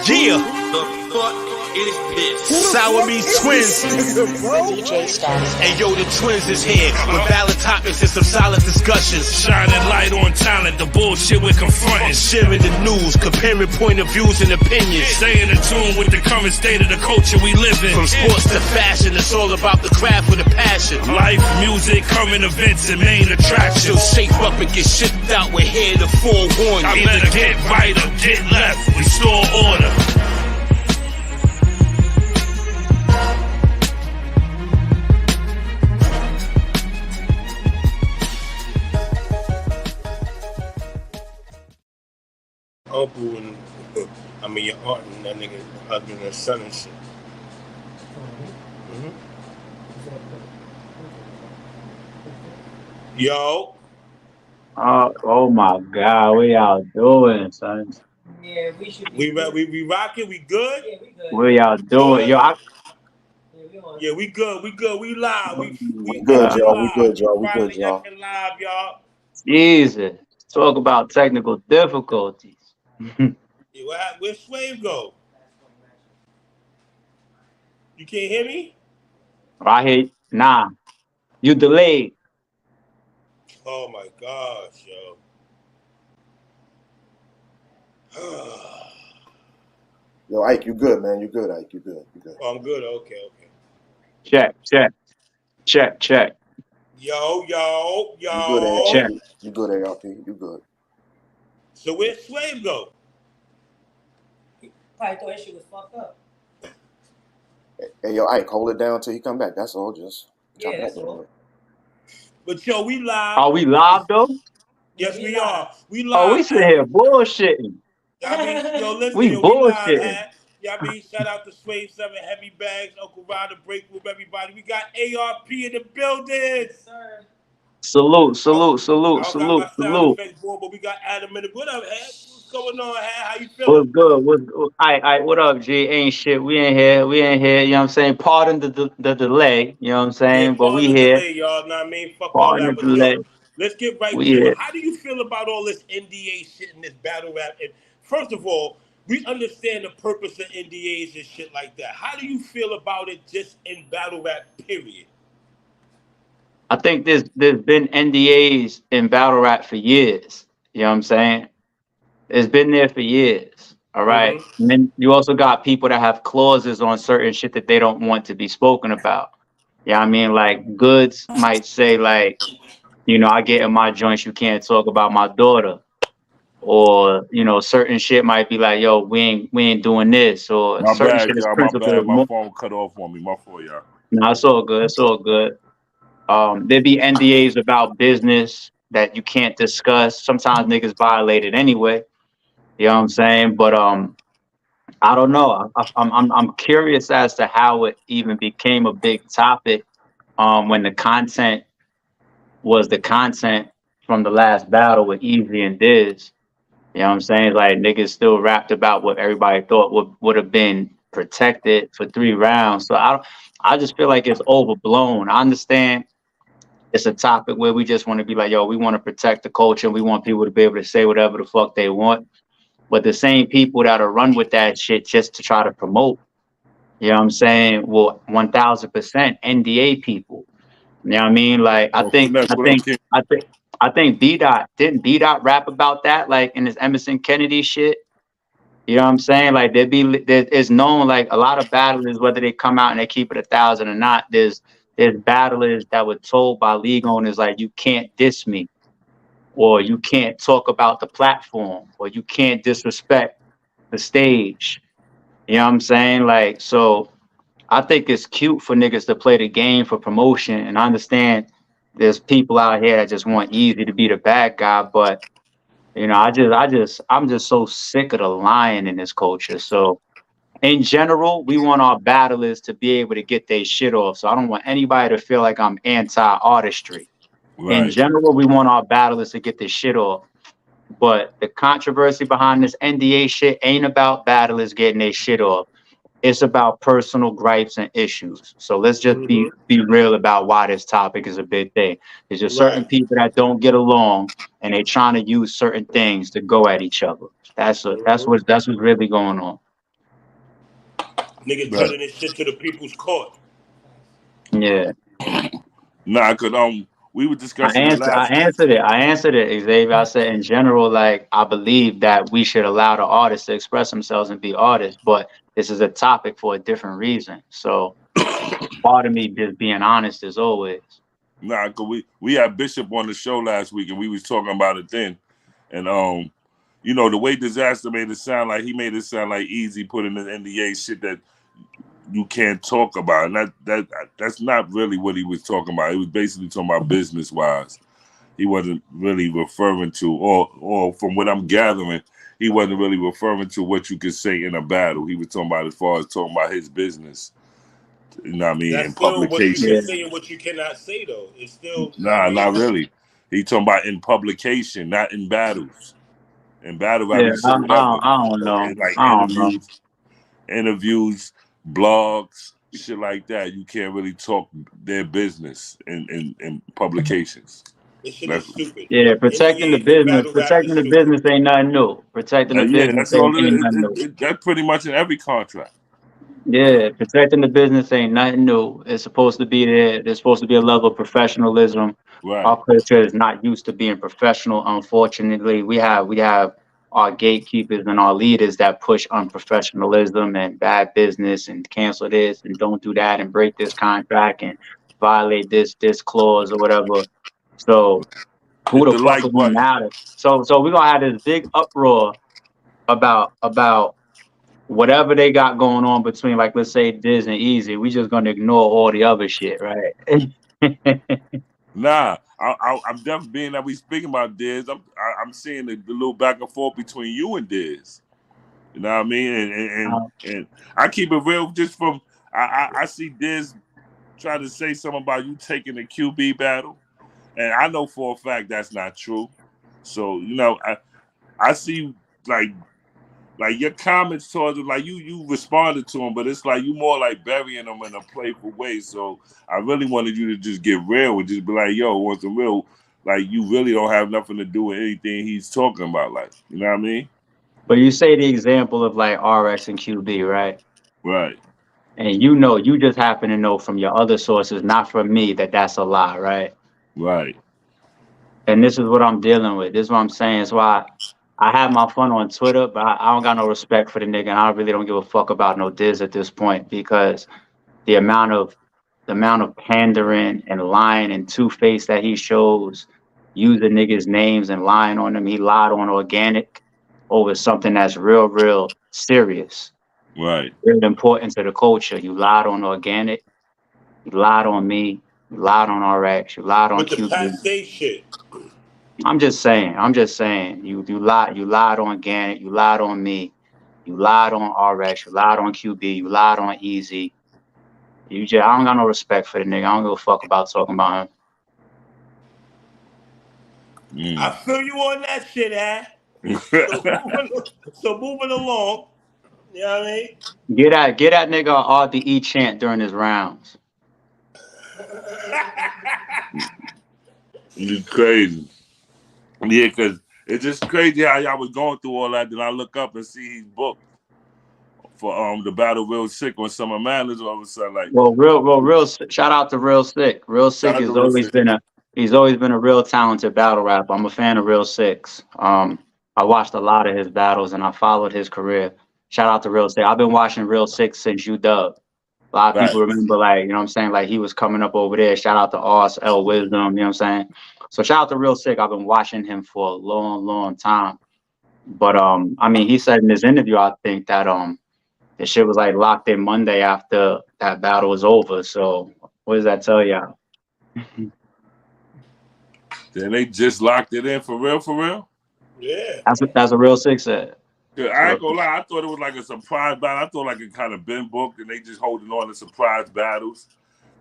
Yeah. The fuck is this? Sour Meats Twins. DJ Status. Hey yo, the Twins is here with valid topics and some solid discussions. Shining light on talent, the bullshit we're confronting. Sharing the news, comparing point of views and opinions. Staying in tune with the current state of the culture we live in. From sports to fashion, it's all about the craft with a passion. Life, music, current events, and main attractions. So shape up and get shipped out. We're here to forewarn I you. better get right or get left. Restore order. Uncle and your aunt and that nigga husband and son and shit. Yo. Oh my God, what y'all doing, son? Yeah, we should We be rocking, we good? Yeah, we good. What y'all doing? Yo, Yeah, we good, we live. We good, we y'all. live. We good, y'all. We Finally good, y'all. acting live, y'all. Jesus, talk about technical difficulties. Yeah, where's Swave go? You can't hear me? Right here, nah, you delayed. Oh my gosh, yo. Yo, Ike, you good, man. You good, Ike. You good. You good. Oh, I'm good. Okay. Check. Yo. You good, Check. ARP. You good, ARP. You good. So where's Swave go? Probably thought that shit was fucked up. Hey, yo, Ike, hold it down till he come back. That's all. Just Yeah, chop that's that all. down. But yo, we live. Are we live though? Yes, we are. We live. Oh, we sitting here bullshitting. Yo, listen, We yo, we live, bullshitting. man. Shout out to Swave 7, Heavy Bags, Uncle Ryder, Break Room, everybody. We got ARP in the building. Sir. Salute. I don't got my sound effects board, but we got Adam in the. What up, Head? What's going on, Head? How you feeling? What's good? All right, what up, G? Ain't shit. We ain't here. You know what I'm saying? Pardon the delay. You know what I'm saying? Yeah, But we pardon the here. delay, y'all. Know what I mean? Fuck all Pardon that. the But delay. yo, let's get right We to here. it. How do you feel about all this NDA shit and this battle rap? And first of all, we understand the purpose of NDAs and shit like that. How do you feel about it just in battle rap, period? I think there's been NDAs in battle rap for years. You know what I'm saying? It's been there for years. All right. And then you also got people that have clauses on certain shit that they don't want to be spoken about. Yeah, I mean, like Goods might say, like, you know, I get in my joints, you can't talk about my daughter. Or, you know, certain shit might be like, yo, we ain't doing this. Or My certain bad, shit is y'all. My principle. bad. My phone cut off on me. My fault, y'all. No, it's all good. It's all good. There be NDAs about business that you can't discuss. Sometimes niggas violate it anyway. You know what I'm saying? But I don't know. I'm curious as to how it even became a big topic when the content was the content from the last battle with Easy and Diz. You know what I'm saying? Like niggas still rapped about what everybody thought would have been protected for 3 rounds. So I just feel like it's overblown. I understand it's a topic where we just want to be like, yo, we want to protect the culture. We want people to be able to say whatever the fuck they want. But the same people that'll run with that shit just to try to promote, you know what I'm saying? Well, 1000% NDA people. You know what I mean? Like I think B-Dot didn't B-Dot rap about that like in his Emerson Kennedy shit. You know what I'm saying? Like it's known like a lot of battlers, whether they come out and they keep it 1,000 or not, there's battlers that were told by league owners like you can't diss me, or you can't talk about the platform, or you can't disrespect the stage. You know what I'm saying? Like, so I think it's cute for niggas to play the game for promotion, and I understand there's people out here that just want Easy to be the bad guy, but you know, I'm just so sick of the lying in this culture. So in general, we want our battlers to be able to get their shit off. So I don't want anybody to feel like I'm anti-artistry. Right. In general, we want our battlers to get their shit off. But the controversy behind this NDA shit ain't about battlers getting their shit off. It's about personal gripes and issues. So let's just be real about why this topic is a big thing. There's just certain people that don't get along, and they're trying to use certain things to go at each other. That's what's really going on. Niggas Right. turning this shit to the people's court. Yeah. Nah, cause we were I discussing the last. answered it. I answered it, Xavier. I said in general, like I believe that we should allow the artists to express themselves and be artists, but this is a topic for a different reason. So part of me just being honest as always. Nah, cause we had Bishop on the show last week and we was talking about it then, and you know the way Disaster made it sound like he made it sound like Easy put in the NDA shit that you can't talk about, and that's not really what he was talking about. He was basically talking about business wise. He wasn't really referring to, or from what I'm gathering, he wasn't really referring to what you could say in a battle. He was talking about as far as talking about his business. You know what I mean? That's In still what you publication. can say and what you cannot say, though. It's still Nah, not really. He talking about in publication, not in battles. In battle rap, Yeah, you say I whatever. don't know. In, like I don't know. interviews, blogs, shit like that. You can't really talk their business in publications. This shit is stupid. Yeah, protecting the NDAs and business. battle rap Protecting is the stupid. business ain't nothing new. Protecting the Yeah, business that's all ain't it is. nothing new. That's pretty much in every contract. Yeah, protecting the business ain't nothing new. It's supposed to be there. There's supposed to be a level of professionalism. Right. Our culture is not used to being professional. Unfortunately, we have our gatekeepers and our leaders that push unprofessionalism and bad business and cancel this and don't do that and break this contract and violate this clause or whatever. So who Hit the the fuck like are we button. mad at? So we're gonna have this big uproar about whatever they got going on between, like, let's say Diz and Easy. We just gonna ignore all the other shit, right? Nah, I'm definitely being that we speaking about Diz. I'm seeing the little back and forth between you and Diz. You know what I mean? And I keep it real. Just from I see Diz try to say something about you taking the QB battle, and I know for a fact that's not true. So you know, I see like your comments towards him, like you responded to him, but it's like you more like burying him in a playful way. So I really wanted you to just get real and just be like, yo, what's the real? Like you really don't have nothing to do with anything he's talking about, like, you know what I mean? But you say the example of like RX and QB, right? Right. And you just happen to know from your other sources, not from me, that that's a lie, right? Right. And this is what I'm dealing with. This is what I'm saying. It's why I have my fun on Twitter, but I don't got no respect for the nigga, and I really don't give a fuck about no Diz at this point, because the amount of pandering and lying and two-face that he shows, using niggas' names and lying on them. He lied on Organic over something that's real serious. Right. Very important to the culture. You lied on Organic. You lied on me. You lied on RX. You lied on With the QB. Pat Stay shit. I'm just saying. You lied on Organic. You lied on me. You lied on RX. You lied on QB. You lied on Easy. I don't got no respect for the nigga. I don't give a fuck about talking about him. I feel you on that shit, So moving along, you know what I mean? Get that nigga an RBE chant during his rounds. It's crazy. Yeah, because it's just crazy how y'all was going through all that. Then I look up and see he's booked for the battle Real Sick on Summer Madness. All of a sudden, like, Well, real. Shout out to Real Sick. Real Sick has always been a real talented battle rapper. I'm a fan of Real Six. I watched a lot of his battles and I followed his career. Shout out to Real Sick. I've been watching Real Six since UW. A lot of people remember, like, you know what I'm saying? Like, he was coming up over there. Shout out to Oz, L Wisdom, you know what I'm saying? So shout out to Real Sick. I've been watching him for a long time. But I mean, he said in his interview, I think that the shit was like locked in Monday after that battle was over. So what does that tell y'all? Then they just locked it in for real? Yeah. That's what Real Sick said. Yeah, I ain't gonna lie, I thought it was like a surprise battle. I thought like it kind of been booked and they just holding on to surprise battles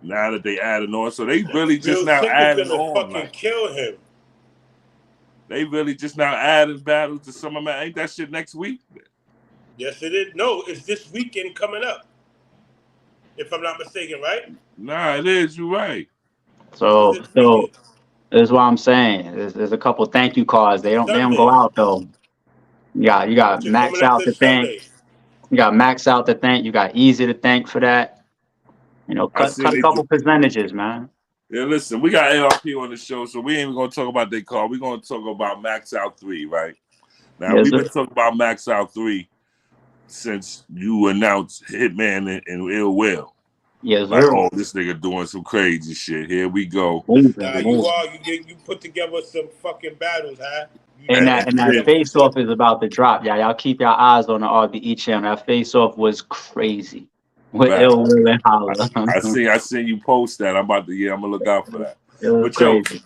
now that they added on. So they really just now adding on. Fucking like, kill him. They really just now adding battles to Summer Man. Ain't that shit next week? Yes, it is. No, it's this weekend coming up. If I'm not mistaken, right? Nah, it is. You're right. So that's what I'm saying. There's a couple thank you cards. They don't go out though. Yeah, you got Max out to thank. You got Max Out to thank. You got Easy to thank for that. You know, cut a couple percentages, man. Yeah, listen, we got ARP on the show, so we ain't even gonna talk about their car. We're gonna talk about Max Out 3, right? Now we've been talking about Max Out 3 since you announced Hitman and Ill Will. Yes, like, sir. oh, this nigga doing some crazy shit. Here we go. You put together some fucking battles, huh? And that face off is about to drop. Y'all keep your eyes on the RBE channel. That face off was crazy. With Ill Will and Holla. I seen you post that. I'm gonna look out for that. It was crazy.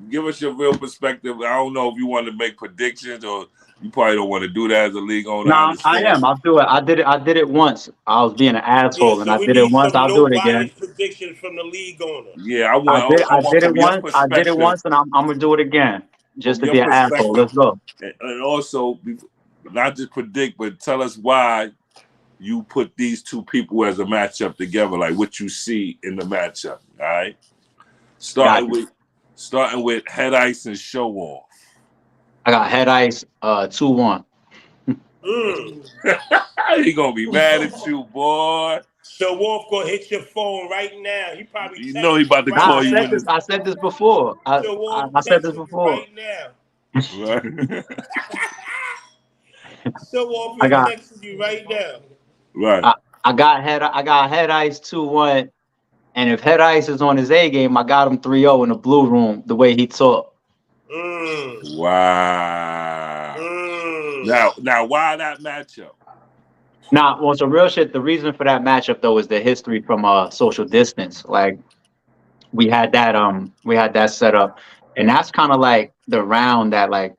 Give us your real perspective. I don't know if you want to make predictions or you probably don't want to do that as a league owner. No, I am. I'll do it. I did it once. I was being an asshole, and I did it once. I'll do it again. Predictions from the league owner. Yeah, I did it once. I did it once, and I'm gonna do it again, just to be an asshole. Let's go. And also, not just predict, but tell us why you put these two people as a matchup together, like what you see in the matchup. All right, starting with Head Ice and Show Off. I got Head Ice 2-1. He gonna be mad at you, boy. Show Off gonna hit your phone right now. He probably he about to call you. I said this before. I said this before. Right now. Show Off is texting you right now. Right. I got Head Ice 2-1, and if Head Ice is on his A game, I got him 3-0 in the blue room. The way he talked. Wow. Now, why that matchup? Nah, well, some real shit. The reason for that matchup though is the history from Social Distance. Like we had that set up, and that's kind of like the round that like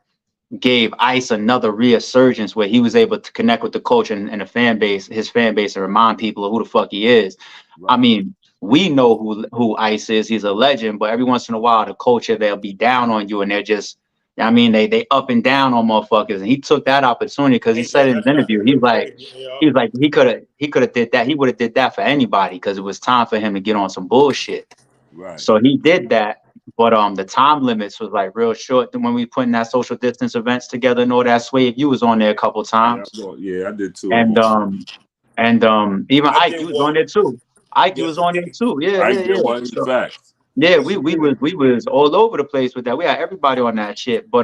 gave Ice another resurgence where he was able to connect with the coach and the fan base, his fan base, and remind people of who the fuck he is. Right. I mean, we know who Ice is. He's a legend, but every once in a while, the culture, they'll be down on you, and they're just, I mean, they up and down on motherfuckers. And he took that opportunity because he said in his interview, he was like, he could have did that. He would have did that for anybody because it was time for him to get on some bullshit. Right. So he did that. But the time limits was like real short when we putting that social distance events together. Know that Swave, you was on there a couple times. Yeah, I did too. And even Ike, you was on there too. Ike was on there too. Yeah. We was all over the place with that. We had everybody on that shit. But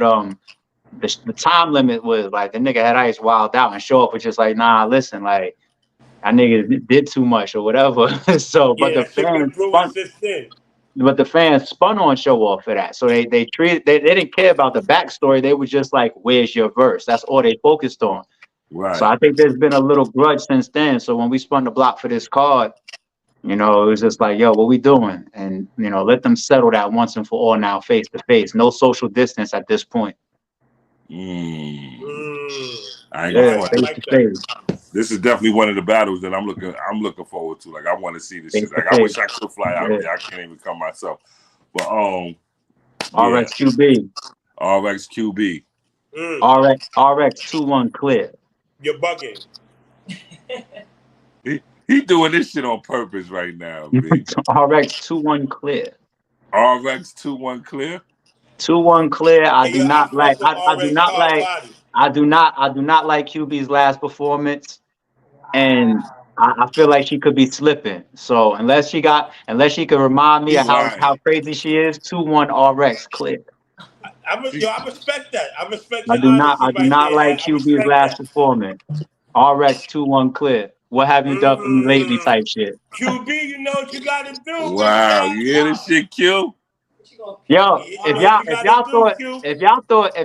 the time limit was like the nigga Head Ice wild out and Show Up was just like, nah, listen, like that nigga did too much or whatever. So but the fans spun on Show Off for that. So they didn't care about the backstory. They were just like, where's your verse? That's all they focused on. Right. So I think there's been a little grudge since then. So when we spun the block for this card, you know, it was just like, yo, what we doing? And, you know, let them settle that once and for all now, face to face. No social distance at this point. This is definitely one of the battles that I'm looking forward to. Like I want to see this shit. Like I wish I could fly out there. I can't even come myself. But RXQB. RXQB. RX 2-1 clear. You're bugging. He doing this shit on purpose right now. RX 2-1 clear. RX 2-1 clear. 2-1 clear. I do not like QB's last performance, and I feel like she could be slipping. So unless she could remind me of how crazy she is, 2-1 RX clear. I respect that. I do not like QB's last performance. RX 2-1 clear. What have you done for me lately? Type shit. QB, you know what you gotta do. Wow, you hear this shit, Q? Yo, if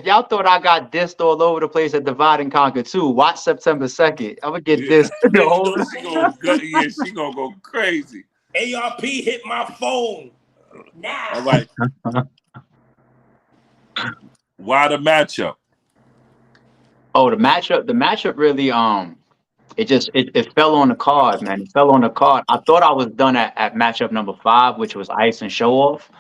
y'all thought I got dissed all over the place at Divide and Conquer 2, watch September 2nd. I'm gonna get dissed the whole. She gonna go crazy. ARP hit my phone. Now. All right. Why the matchup? Oh, the matchup really it fell on the card, man. It fell on the card. I thought I was done at matchup number 5, which was Ice and Show Off.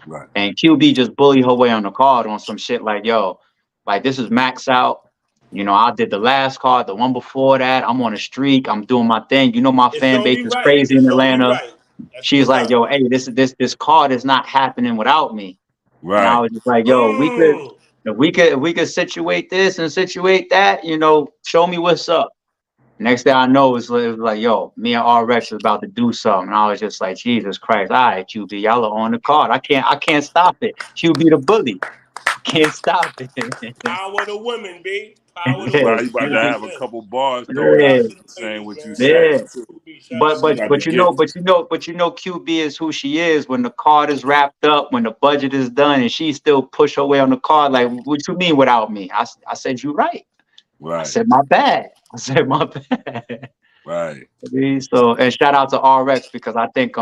Right. And QB just bullied her way on the card on some shit like, yo, like this is Max Out. You know, I did the last card, the one before that. I'm on a streak. I'm doing my thing. You know, my fan base is crazy in Atlanta. She's like, yo, hey, this card is not happening without me. Right. And I was just like, yo, if we could situate this and situate that, you know, show me what's up. Next thing I know, it was like, yo, me and RX is about to do something. And I was just like, Jesus Christ, all right, QB, y'all are on the card. I can't stop it. QB the bully. Can't stop it. Power to women, B. Power to Wow, women. you about to have a couple bars Shout though. Yeah. out to the Saying ladies, what you man. said. Yeah. Shout But out to about but to you get- know QB is who she is. When the card is wrapped up, when the budget is done, and she still push her way on the card. Like, what you mean without me? I said you right. I Right, said my bad. I said my bad. right. So, and shout out to RX because I think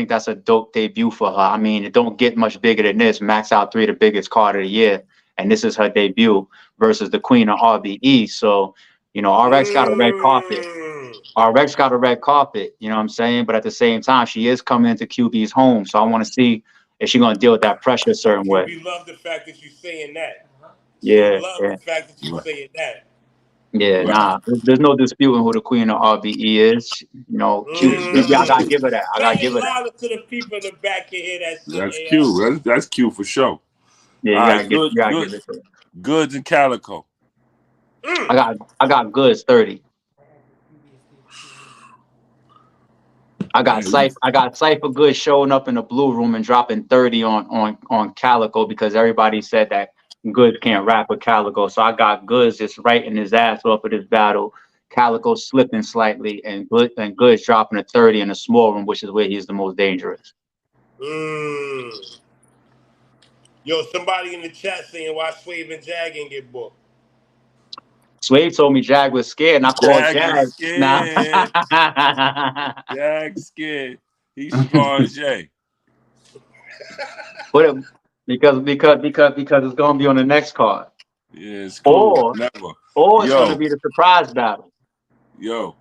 that's a dope debut for her. I mean, it don't get much bigger than this. Max Out 3, the biggest card of the year, and this is her debut versus the queen of RBE. So, you know, RX got a red carpet. RX got a red carpet, you know what I'm saying? But at the same time, she is coming into QB's home. So I want to see if she's going to deal with that pressure a certain way. We love the fact that you're saying that. Yeah, Love yeah. the fact that you're saying that. Yeah, Right. nah, there's no disputing who the queen of RBE is. You know, QB, I gotta give her that. I gotta give her that. Louder to the people in the back of here that shit. That's cute. That's cute for sure. Yeah, All you right, gotta give it to her. Goods and Calico. I got Goods 30. I got Cypher Good showing up in the blue room and dropping 30 on Calico because everybody said that Goods can't rap with Calico. So I got Goods just writing his ass off of this battle. Calico slipping slightly and Goods dropping a 30 in a small room, which is where he's the most dangerous. Yo, somebody in the chat saying why Swave and Jag ain't get booked. Swave told me Jag was scared, and I called Jag. Scared. Jag scared. He's strong Jay. But because it's gonna be on the next card. Yeah, it's cool. Or it's gonna be the surprise battle. Yo,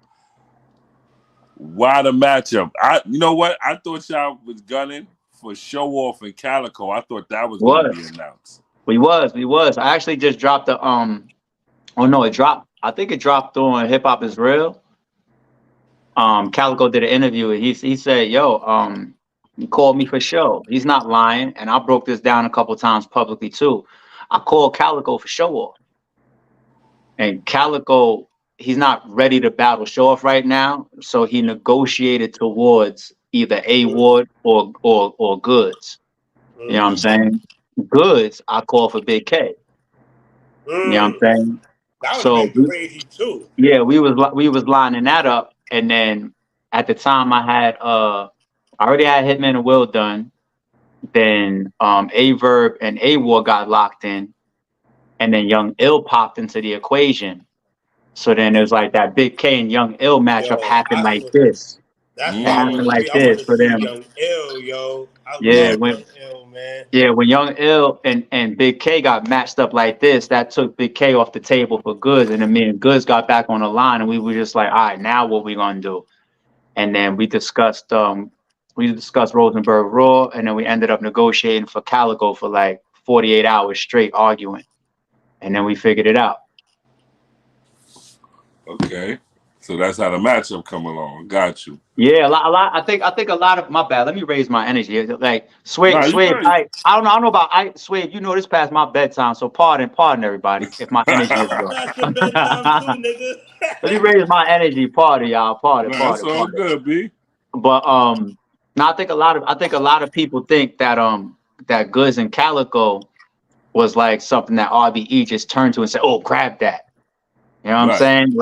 why the matchup? You know what? I thought y'all was gunning for Show Off and Calico. I thought that was going to be announced. We was. I actually just dropped the Oh no, it dropped. I think it dropped on Hip Hop Is Real. Calico did an interview and he said, "Yo, he called me for show." He's not lying, and I broke this down a couple times publicly too. I called Calico for Show Off, and Calico, he's not ready to battle Show Off right now, so he negotiated towards either A Ward or Goods. You know what I'm saying? Goods, I call for Big K. You know what I'm saying? That So was crazy too. yeah, we was lining that up, and then at the time I already had Hitman and Will done. Then A-Verb and A-War got locked in, and then Young Ill popped into the equation. So then it was like that Big K and Young Ill matchup happened like this. That's It happened like this for them. Young Ill, yo. Yeah, Young Ill, man. Yeah, when Young Ill and Big K got matched up like this, that took Big K off the table for Goods, and then me and Goods got back on the line, and we were just like, all right, now what we gonna do? And then we discussed Rosenberg Raw, and then we ended up negotiating for Calico for like 48 hours straight arguing, and then we figured it out. Okay, so that's how the matchup come along. Got you. Yeah, a lot. I think a lot of my bad. Let me raise my energy. Like Swave, Right. I don't know about Swave. You know this past my bedtime, so pardon everybody if my energy is low. Let me raise my energy. Pardon y'all. Pardon. That's all good, B. But now I think a lot of people think that that Goods and Calico was like something that RBE just turned to and said, "Oh, grab that." You know what I'm saying?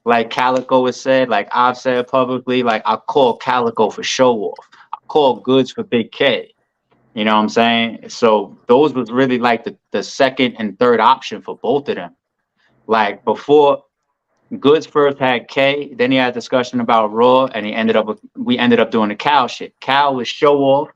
Like Calico has said, like I've said publicly, like I call Calico for Show Off. I call Goods for Big K. You know what I'm saying? So those was really like the second and third option for both of them. Like before Goods first had K, then he had a discussion about Raw, and we ended up doing the Cal shit. Cal was Show Off.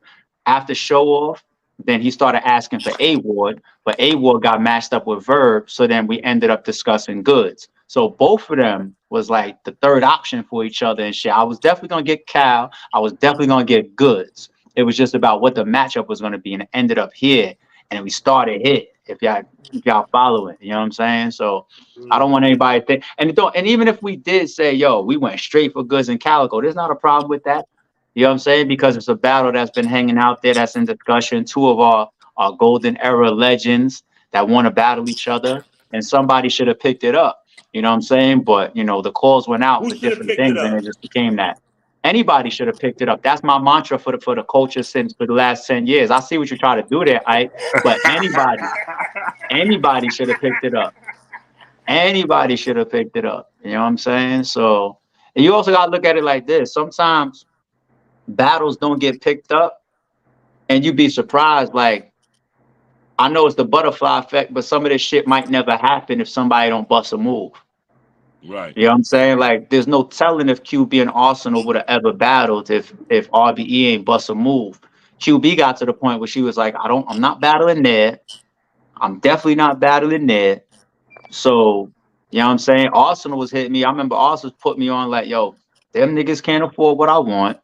After Show Off, then he started asking for A Ward, but A Ward got matched up with Verb, so then we ended up discussing Goods. So both of them was like the third option for each other and shit. I was definitely gonna get Cal. I was definitely gonna get Goods. It was just about what the matchup was gonna be, and it ended up here, and we started here. If y'all follow it, you know what I'm saying? So I don't want anybody to think, and even if we did say, yo, we went straight for Goods and Calico, there's not a problem with that. You know what I'm saying? Because it's a battle that's been hanging out there, that's in discussion. Two of our golden era legends that want to battle each other, and somebody should have picked it up. You know what I'm saying? But the calls went out Who for should have different picked it things, and up? it just became that. Anybody should have picked it up. That's my mantra for the culture since for the last 10 years. I see what you try to do there, Ike, but anybody should have picked it up. Anybody should have picked it up. You know what I'm saying? So, and you also got to look at it like this. Sometimes battles don't get picked up, and you'd be surprised. Like, I know it's the butterfly effect, but some of this shit might never happen if somebody don't bust a move. Right. You know what I'm saying? Like, there's no telling if QB and Arsenal would have ever battled if RBE ain't bust a move. QB got to the point where she was like, I'm not battling there. I'm definitely not battling there. So, you know what I'm saying? Arsenal was hitting me. I remember Arsenal put me on like, yo, them niggas can't afford what I want.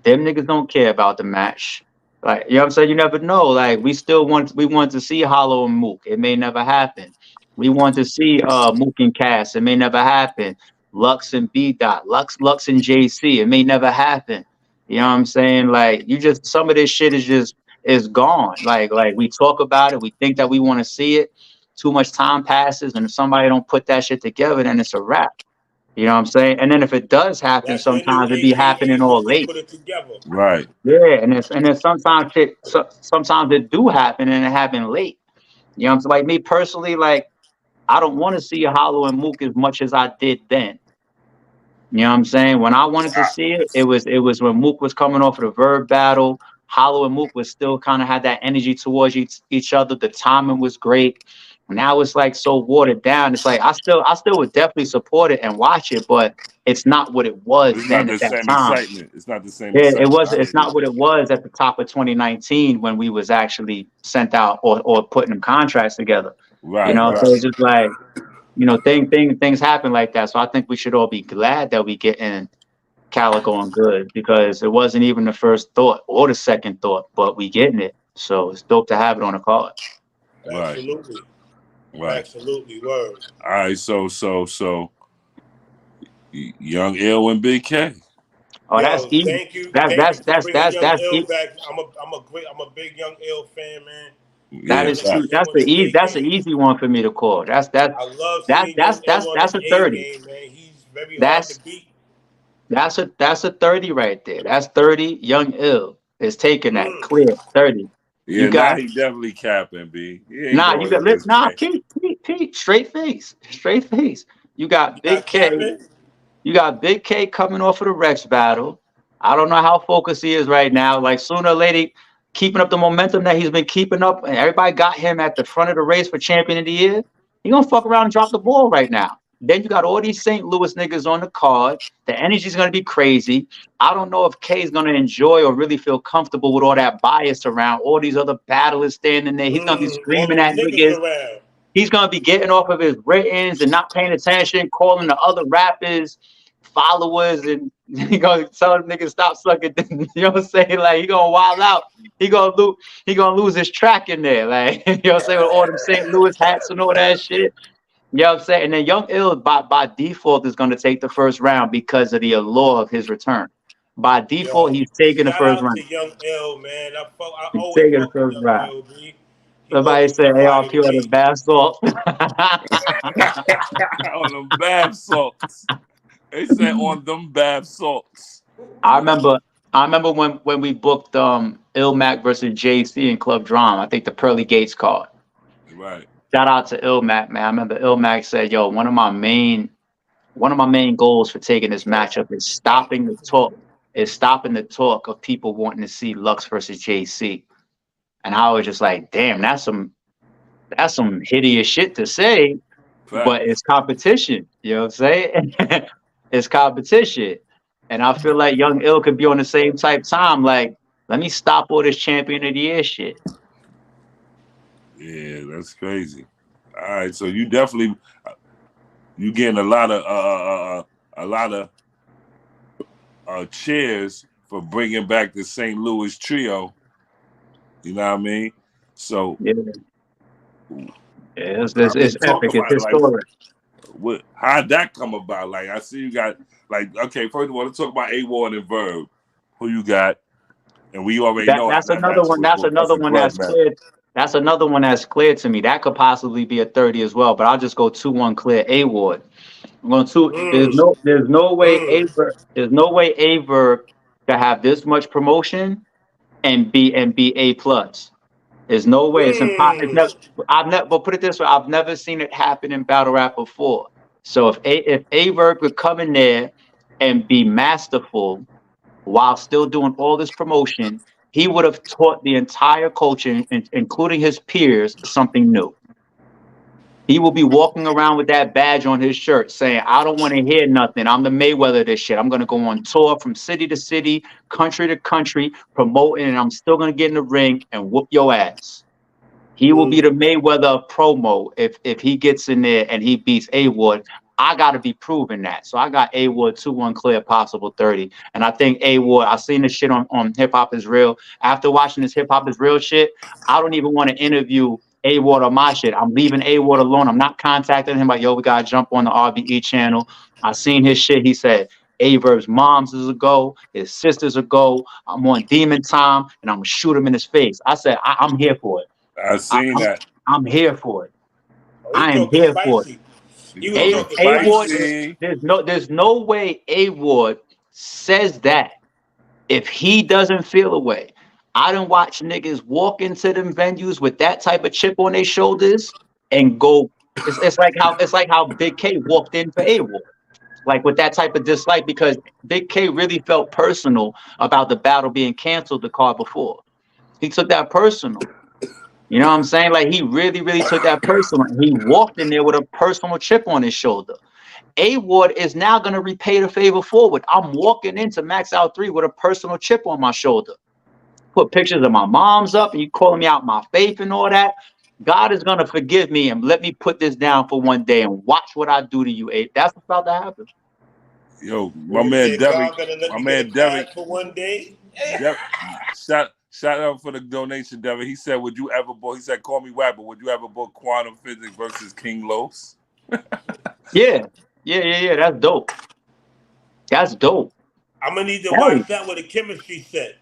Them niggas don't care about the match. Like, you know what I'm saying? You never know. Like, we want to see Hollow and Mook. It may never happen. We want to see Mook and Cass. It may never happen. Lux and B Dot. Lux and JC. It may never happen. You know what I'm saying? Like, some of this shit is gone. Like we talk about it, we think that we want to see it. Too much time passes, and if somebody don't put that shit together, then it's a wrap. You know what I'm saying? And then if it does happen, That's when sometimes you it be happening all AKAs late. put it together. Right. Yeah, and then sometimes it do happen, and it happen late. You know what I'm saying? Like me personally, like I don't want to see Hollow and Mook as much as I did then. You know what I'm saying? When I wanted to see it, it was when Mook was coming off of the Verb battle. Hollow and Mook was still kind of had that energy towards each other. The timing was great. Now it's like so watered down. It's like I still would definitely support it and watch it, but it's not what it was It's then not at the that same time. excitement. It's not the same Yeah, excitement. it was. It's not what it was at the top of 2019 when we was actually sent out or putting them contracts together. Right. You know, right. so it's just like, things happen like that. So I think we should all be glad that we getting Calico and Good, because it wasn't even the first thought or the second thought, but we getting it. So it's dope to have it on the card. Right. Absolutely. Right. Absolutely. Word. All right. So Young Ill and Big K. Oh, Yo, that's easy. thank you. That's Bringing Young Ill easy. back. I'm a big Young Ill fan, man. That is true. That's an easy one for me to call. I love seeing Young Ill on that's the a 30. game, man. He's very hard to beat. That's a 30 right there. That's 30. Young Ill is taking that clear 30. Yeah, you got, now he definitely capping, B. You got Pete, straight face. You got Big K. You got Big K coming off of the Rex battle. I don't know how focused he is right now. Like sooner or later, keeping up the momentum that he's been keeping up, and everybody got him at the front of the race for Champion of the Year. He gonna fuck around and drop the ball right now. Then you got all these St. Louis niggas on the card. The energy's gonna be crazy. I don't know if K is gonna enjoy or really feel comfortable with all that bias around, all these other battlers standing there. He's gonna be screaming at niggas. He's gonna be getting off of his writtens and not paying attention, calling the other rappers followers, and he gonna tell them niggas stop sucking. You know what I'm saying? Like he gonna wild out. He gonna lose his track in there. Like you know what I'm saying, with all them St. Louis hats and all that shit. You know what I'm saying? And then Young Ill by default is gonna take the first round because of the allure of his return. By default, he's taking the first round. Young Ill, man. He's taking the first round. Somebody said ARP on the bath salt. On them bath salts. They said on them bath salts. I remember when we booked Ilmac versus JC in Club Drama. I think the Pearly Gates card. Right. Shout out to Ilmac, man. I remember Ilmac said, "Yo, one of my main goals for taking this matchup is stopping the talk of people wanting to see Lux versus JC." And I was just like, "Damn, that's some hideous shit to say." Fact. But it's competition. You know what I'm saying? It's competition. And I feel like Young Ill could be on the same type time. Like, let me stop all this Champion of the Year shit. Yeah, that's crazy. All right, so you definitely getting a lot of cheers for bringing back the St. Louis trio. You know what I mean? So yeah, it's epic. It's historic. How'd that come about? Like, I see you got okay. First of all, let's talk about A-Ward and Verb. Who you got? And we already know that's another one. That's another one that's clear. That's another one that's clear to me. That could possibly be a 30 as well, but I'll just go 2-1 clear A Ward. I'm going to. There's no way Averb to have this much promotion and be A plus. There's no way. It's impossible. But put it this way: I've never seen it happen in battle rap before. So if Averb could come in there and be masterful while still doing all this promotion, he would have taught the entire culture, including his peers, something new. He will be walking around with that badge on his shirt saying, I don't want to hear nothing. I'm the Mayweather of this shit. I'm going to go on tour from city to city, country to country, promoting, and I'm still going to get in the ring and whoop your ass. He will be the Mayweather of promo if he gets in there and he beats A-Ward. I got to be proving that. So I got A-Ward 2-1 clear, possible 30. And I think A-Ward, I've seen this shit on Hip Hop Is Real. After watching this Hip Hop Is Real shit, I don't even want to interview A-Ward on my shit. I'm leaving A-Ward alone. I'm not contacting him like, yo, we got to jump on the RBE channel. I seen his shit. He said, Averb's mom's is a go. His sister's a go. I'm on demon time, and I'm going to shoot him in his face. I said, I'm here for it. I seen that. I'm here for it. I am here for it. A-Ward, there's no way A-Ward says that if he doesn't feel a way. I done watch niggas walk into them venues with that type of chip on their shoulders and go. It's like how Big K walked in for A-Ward, like with that type of dislike, because Big K really felt personal about the battle being canceled the card before. He took that personal. You know what I'm saying? Like he really, really took that personal. He walked in there with a personal chip on his shoulder. A-Ward is now going to repay the favor forward. I'm walking into Max Out 3 with a personal chip on my shoulder. Put pictures of my mom's up and you calling me out my faith and all that. God is going to forgive me and let me put this down for one day and watch what I do to you, Abe. That's what's about to happen. Yo, my man Derek. For one day. Shout out for the donation, Derek. He said, would you ever book, he said, call me whack, but would you ever book Quantum Physics versus King Los? Yeah. That's dope. That's dope. I'm going to need to watch that with a chemistry set.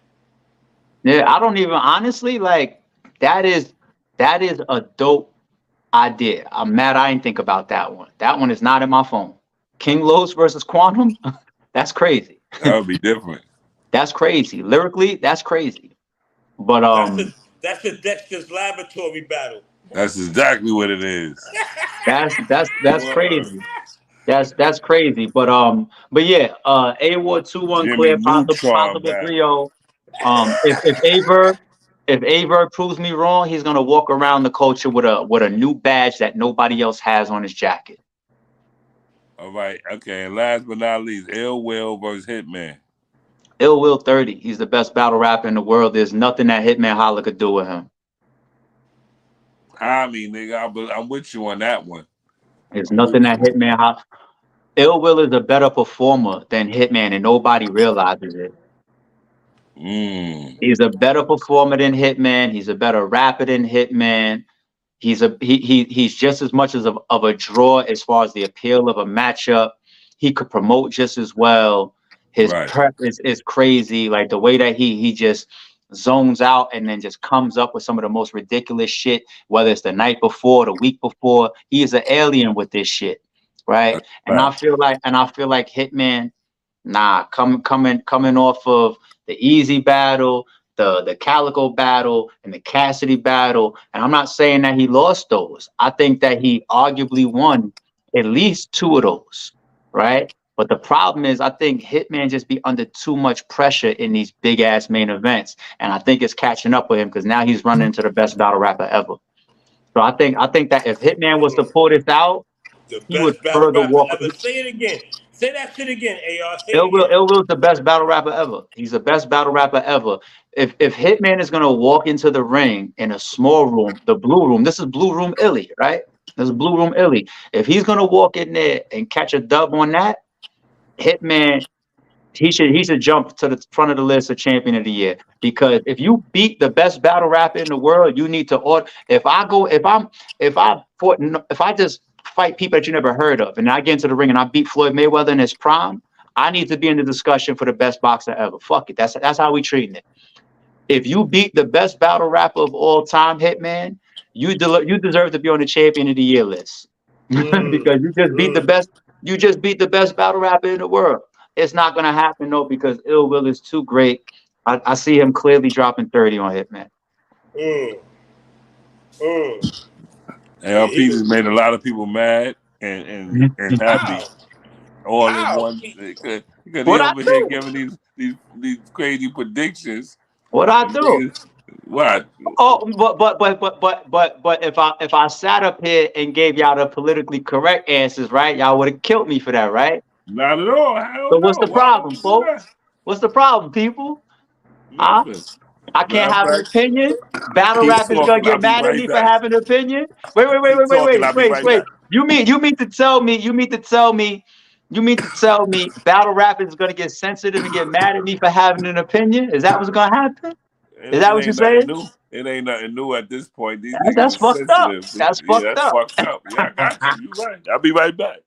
Yeah, I don't even honestly like that is a dope idea. I'm mad I didn't think about that one. That one is not in my phone. King Los versus Quantum, that's crazy. That would be different. That's crazy. Lyrically, that's crazy. But that's a Dexter's Laboratory battle. That's exactly what it is. That's crazy. That's crazy. But yeah, A-Ward 2-1 clear, possible 3-0. If Averb proves me wrong, he's gonna walk around the culture with a new badge that nobody else has on his jacket. All right, okay. And last but not least, Ill Will versus Hitman. Ill Will 30. He's the best battle rapper in the world. There's nothing that Hitman Holla could do with him. I mean, nigga, I'm with you on that one. There's nothing that Hitman Holla. Ill Will is a better performer than Hitman, and nobody realizes it. He's a better performer than Hitman. He's a better rapper than Hitman. He's just as much as of a draw as far as the appeal of a matchup. He could promote just as well. His prep is crazy. Like the way that he just zones out and then just comes up with some of the most ridiculous shit, whether it's the night before, the week before. He is an alien with this shit, right? And I feel like Hitman, coming off of the Easy battle, the Calico battle, and the Cassidy battle, and I'm not saying that he lost those. I think that he arguably won at least 2 of those, right? But the problem is, I think Hitman just be under too much pressure in these big ass main events, and I think it's catching up with him because now he's running into the best battle rapper ever. So I think that if Hitman was to pull this out, he would further walk. Say it again. Say that shit again, AR. Ill Will's the best battle rapper ever. He's the best battle rapper ever. If Hitman is gonna walk into the ring in a small room, the blue room, this is Blue Room Illy, right? This is Blue Room Illy. If he's gonna walk in there and catch a dub on that, Hitman, he should jump to the front of the list of champion of the year, because if you beat the best battle rapper in the world, you need to order. If I just fight people that you never heard of, and I get into the ring and I beat Floyd Mayweather in his prime, I need to be in the discussion for the best boxer ever. Fuck it, that's how we treating it. If you beat the best battle rapper of all time, Hitman, you deserve to be on the Champion of the Year list because you just beat the best. You just beat the best battle rapper in the world. It's not gonna happen though because Ill Will is too great. I see him clearly dropping 30 on Hitman. ARP just made a lot of people mad and happy all in one. Because he over here giving these crazy predictions. What I do? What? Oh, but if I sat up here and gave y'all the politically correct answers, right? Y'all would have killed me for that, right? Not at all. So what's the problem, folks? What's the problem, people? I can't have an opinion. Battle rap is gonna get mad at me for having an opinion. Wait. You mean to tell me battle rap is gonna get sensitive and get mad at me for having an opinion? Is that what's gonna happen? Is that what you're saying? It ain't nothing new at this point. That's fucked up. That's fucked up. Yeah, I got you. You're right. I'll be right back.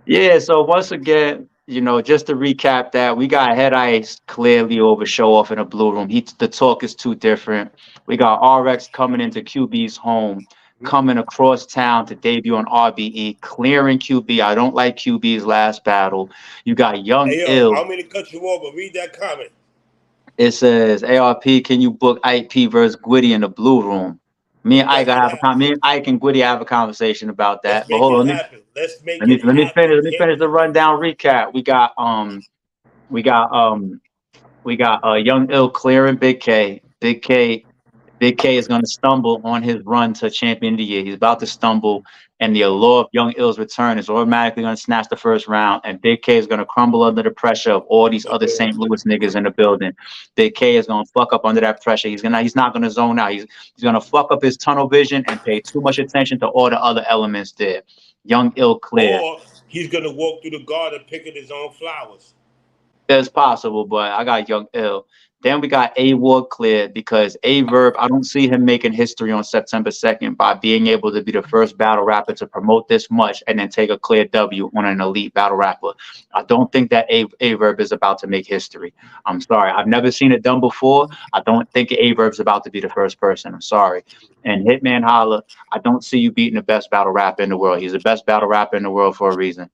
Yeah, so once again, just to recap that, we got Head Ice clearly over Show Off in a Blue Room. The talk is too different. We got RX coming into QB's home, coming across town to debut on RBE, clearing QB. I don't like QB's last battle. You got Young Ill. I'm going to cut you off, but read that comment. It says, ARP, can you book IP versus Gwitty in the Blue Room? Me and Ike and Gwitty have a conversation about that. But hold on, let me finish the rundown recap. We got Young Ill clearing Big K. Big K is going to stumble on his run to Champion of the Year. He's about to stumble, and the allure of Young Ill's return is automatically going to snatch the first round, and Big K is going to crumble under the pressure of all these other St. Louis niggas in the building. Big K is going to fuck up under that pressure. He's not going to zone out. He's going to fuck up his tunnel vision and pay too much attention to all the other elements there. Young Ill clear. Or he's going to walk through the garden picking his own flowers. It's possible, but I got Young Ill. Then we got A Ward cleared because Averb, I don't see him making history on September 2nd by being able to be the first battle rapper to promote this much and then take a clear W on an elite battle rapper. I don't think that Averb is about to make history. I'm sorry. I've never seen it done before. I don't think Averb's about to be the first person. I'm sorry. And Hitman Holla, I don't see you beating the best battle rapper in the world. He's the best battle rapper in the world for a reason.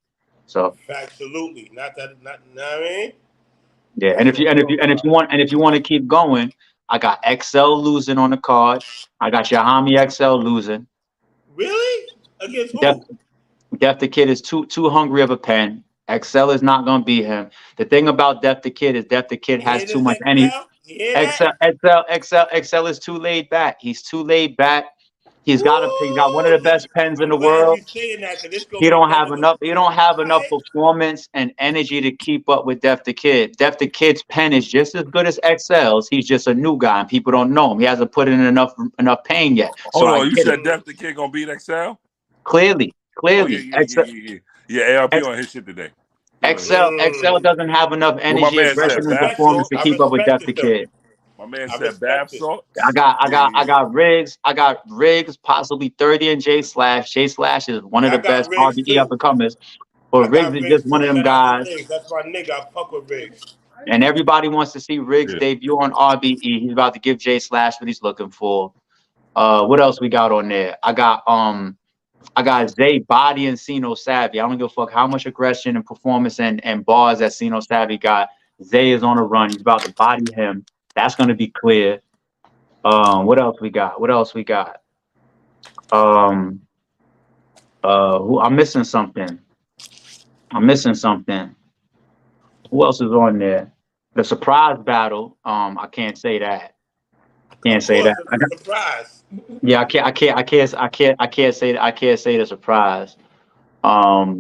So absolutely. Not what I mean? Yeah, and if you want to keep going, I got XL losing on the card. I got Yahami XL losing. Really? Against who? Def the Kid is too hungry of a pen. XL is not gonna beat him. The thing about Def the Kid is Def the Kid has too much energy. XL is too laid back. He's too laid back. He got one of the best pens in the world. He don't have enough performance and energy to keep up with Def the Kid. Def the Kid's pen is just as good as XL's. He's just a new guy and people don't know him. He hasn't put in enough pain yet. So you said Def the Kid gonna beat XL? Clearly. Yeah, ARP on his shit today. XL doesn't have enough energy, aggression, and performance to keep up with Def the Kid. My man said bath salt. I got Riggs. I got Riggs, possibly 30 and J Slash. J Slash is one of the best RBE up and comers. But Riggs is just one of them guys. That's my nigga. I fuck with Riggs. And everybody wants to see Riggs debut on RBE. He's about to give J Slash what he's looking for. What else we got on there? I got Zay Body and Sino Savvy. I don't give a fuck how much aggression and performance and bars that Sino Savvy got. Zay is on a run. He's about to body him. That's going to be clear. What else we got? I'm missing something. Who else is on there? The surprise battle. I can't say that. Surprise. Yeah, I can't say the surprise. I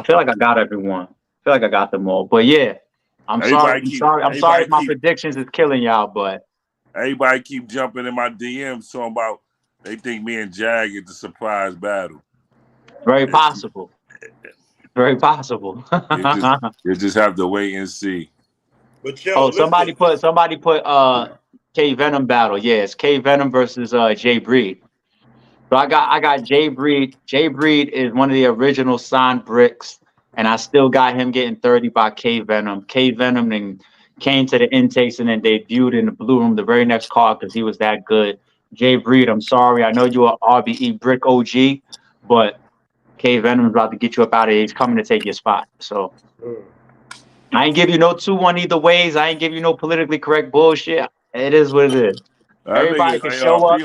feel like I got everyone. I feel like I got them all. But yeah. I'm sorry if my predictions is killing y'all, but everybody keep jumping in my DMs talking about they think me and Jag is the surprise battle. Very possible. Very possible. You just have to wait and see. But somebody put K Venom battle. Yeah, it's K Venom versus Jay Breed. So I got Jay Breed. Jay Breed is one of the original signed bricks. And I still got him getting 30 by K Venom. K Venom and came to the intakes and then debuted in the Blue Room the very next card because he was that good. Jay Breed, I'm sorry. I know you're an RBE Brick OG, but K Venom's about to get you up out of here. He's coming to take your spot. So I ain't give you no 2-1 either ways. I ain't give you no politically correct bullshit. It is what it is. Everybody can show up.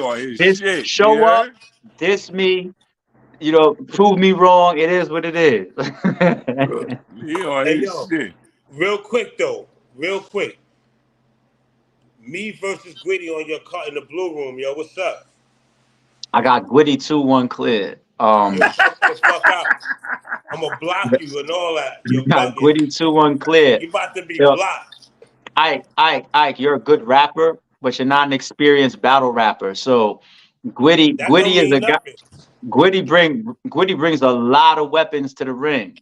Show up, diss me, prove me wrong. It is what it is. He on his shit. Real quick though, me versus Gwitty on your car in the Blue Room, yo. What's up? I got Gwitty 2-1 cleared. Fuck out. I'm gonna block you and all that. You got Gwitty 2-1 cleared. You about to be blocked. Ike, you're a good rapper, but you're not an experienced battle rapper. So Gwitty is a guy. Gwitty brings a lot of weapons to the ring.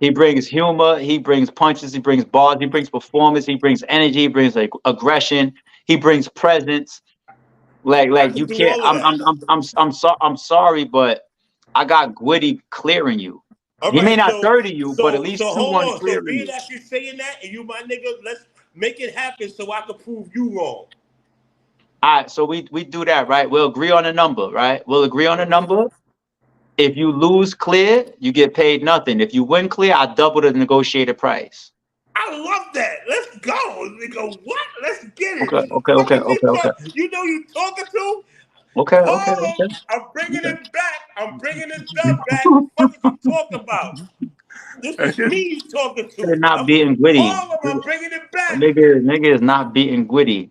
He brings humor, he brings punches, he brings bars, he brings performance, he brings energy, he brings like aggression, he brings presence. Like you can't. I'm sorry, but I got Gwitty clearing you. He may not 30 you, but at least 2-1 clearing you. Being that you're saying that, and you my nigga, let's make it happen so I can prove you wrong. All right, so we do that, right? We'll agree on a number, right? We'll agree on a number. If you lose clear, you get paid nothing. If you win clear, I double the negotiated price. I love that. Let's go, nigga. What? Let's get it. Okay. You know you talking to? Okay. I'm bringing it back. I'm bringing it back. What are you talking about? This is me you talking to. They're not beating Gwitty. I'm bringing it back. Nigga is not beating Gwitty.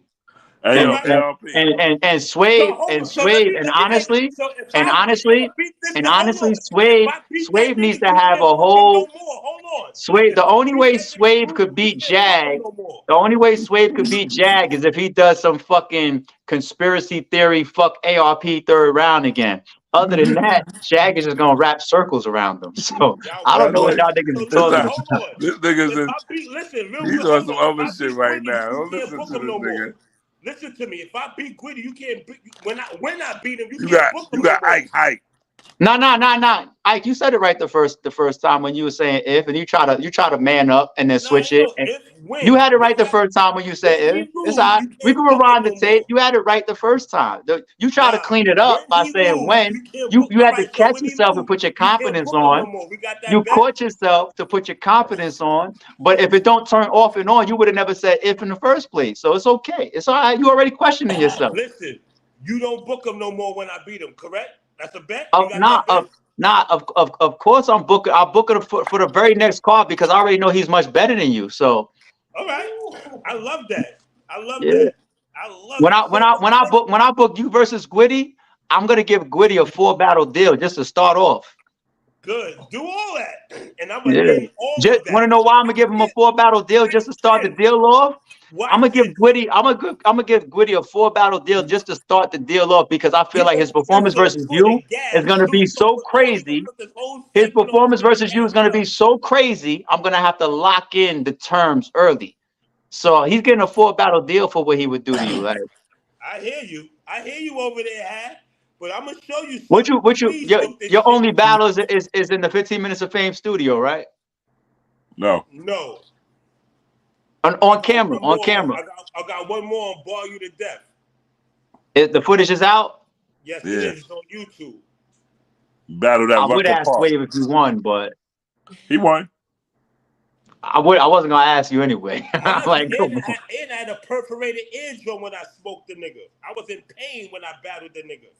And Suede, and honestly, Suede needs to have a whole. Suede, the only way Suede could beat Jag, is if he does some fucking conspiracy theory, fuck ARP third round again. Other than that, Jag is just gonna wrap circles around them. So I don't know what y'all niggas are talking about. This nigga's he's on some other shit right now. Don't listen to this nigga. Listen to me. If I beat Gwitty, you can't beat. When I beat him, you got Ike. No. Ike, you said it right the first time when you were saying if, and you try to man up and then switch it. And you had it right the first time when you said if. It's all right. We can rewind the tape. You had it right the first time. You try to clean it up by saying when. You had to catch yourself and put your confidence on. You caught yourself to put your confidence on. But if it don't turn off and on, you would have never said if in the first place. So it's okay. It's all right. You already questioning yourself. Listen, you don't book him no more when I beat him, correct? That's a bet? Of course I'm booking. I'll book it for the very next card because I already know he's much better than you. So all right. I love that. That. When I book you versus Gwitty, I'm gonna give Gwitty a 4-battle deal just to start off. Good. Do all that. And I'm gonna give all just that. Want to know why I'm gonna give him a 4-battle deal just to start the deal off? I'm gonna give Gwitty a 4-battle deal just to start the deal off because I feel like his performance versus you is gonna be so crazy. His performance versus you is gonna be so crazy. I'm gonna have to lock in the terms early. So he's getting a 4-battle deal for what he would do to you. Like, I hear you over there, Hat. But I'm gonna show you. Your only battle is in the 15 Minutes of Fame studio, right? No. On camera. I got one more on Bar You to Death. The footage is out? Yes, it is. It's on YouTube. Battle that. I would ask Wave if you won, but he won. I wasn't gonna ask you anyway. I'm like, and I had a perforated eardrum when I smoked the nigga. I was in pain when I battled the nigga.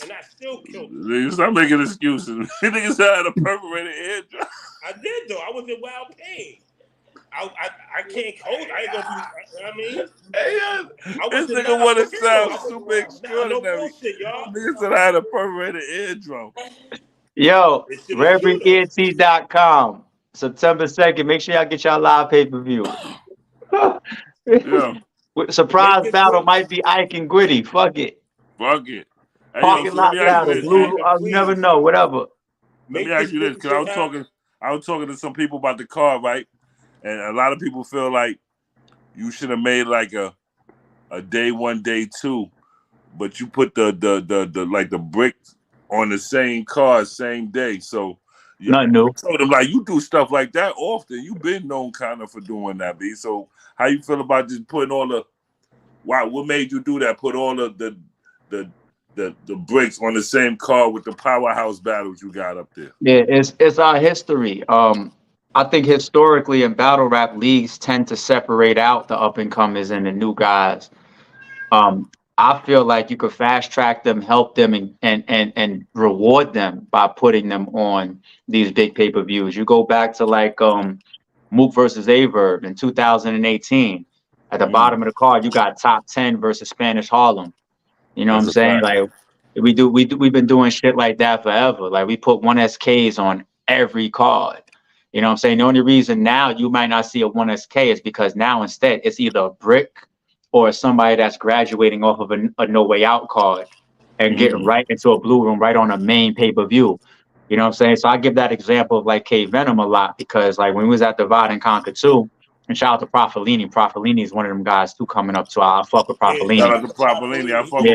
And I still killed him. Stop making excuses. Niggas had a perforated eardrum. I did though. I was in wild pain. I can't hold. I ain't gonna be. You know what I mean? This nigga want to sound super extraordinary. No bullshit, y'all. Nigga said I had a perforated eardrum. Yo, ReverenENT.com. September 2nd. Make sure y'all get y'all live pay-per-view. Yeah. Surprise battle might be Ike and Gwitty. Fuck it. Hey, parking lot battle. Blue, I'll never know. Whatever. Let me ask you this, because I was talking to some people about the car, right? And a lot of people feel like you should have made like a day one, day two, but you put the bricks on the same car, same day. So Nothing new. I told him like you do stuff like that often. You've been known kind of for doing that, B. So how you feel about just putting all the what made you do that? Put all the bricks on the same car with the powerhouse battles you got up there. Yeah, it's our history. I think historically in battle rap, leagues tend to separate out the up and comers and the new guys. I feel like you could fast track them, help them, and reward them by putting them on these big pay-per-views. You go back to like Mook versus Averb in 2018. At the bottom of the card, you got Top 10 versus Spanish Harlem. You know what I'm saying? Like we've been doing shit like that forever. Like we put 1SKs on every card. You know what I'm saying? The only reason now you might not see a 1SK is because now instead it's either a brick or somebody that's graduating off of a No Way Out card and getting right into a blue room right on a main pay-per-view. You know what I'm saying? So I give that example of like K Venom a lot because like when we was at Divide and Conquer 2, and shout out to Profilini. Profilini is one of them guys too coming up, so I fuck with Profilini. Shout out to Profilini.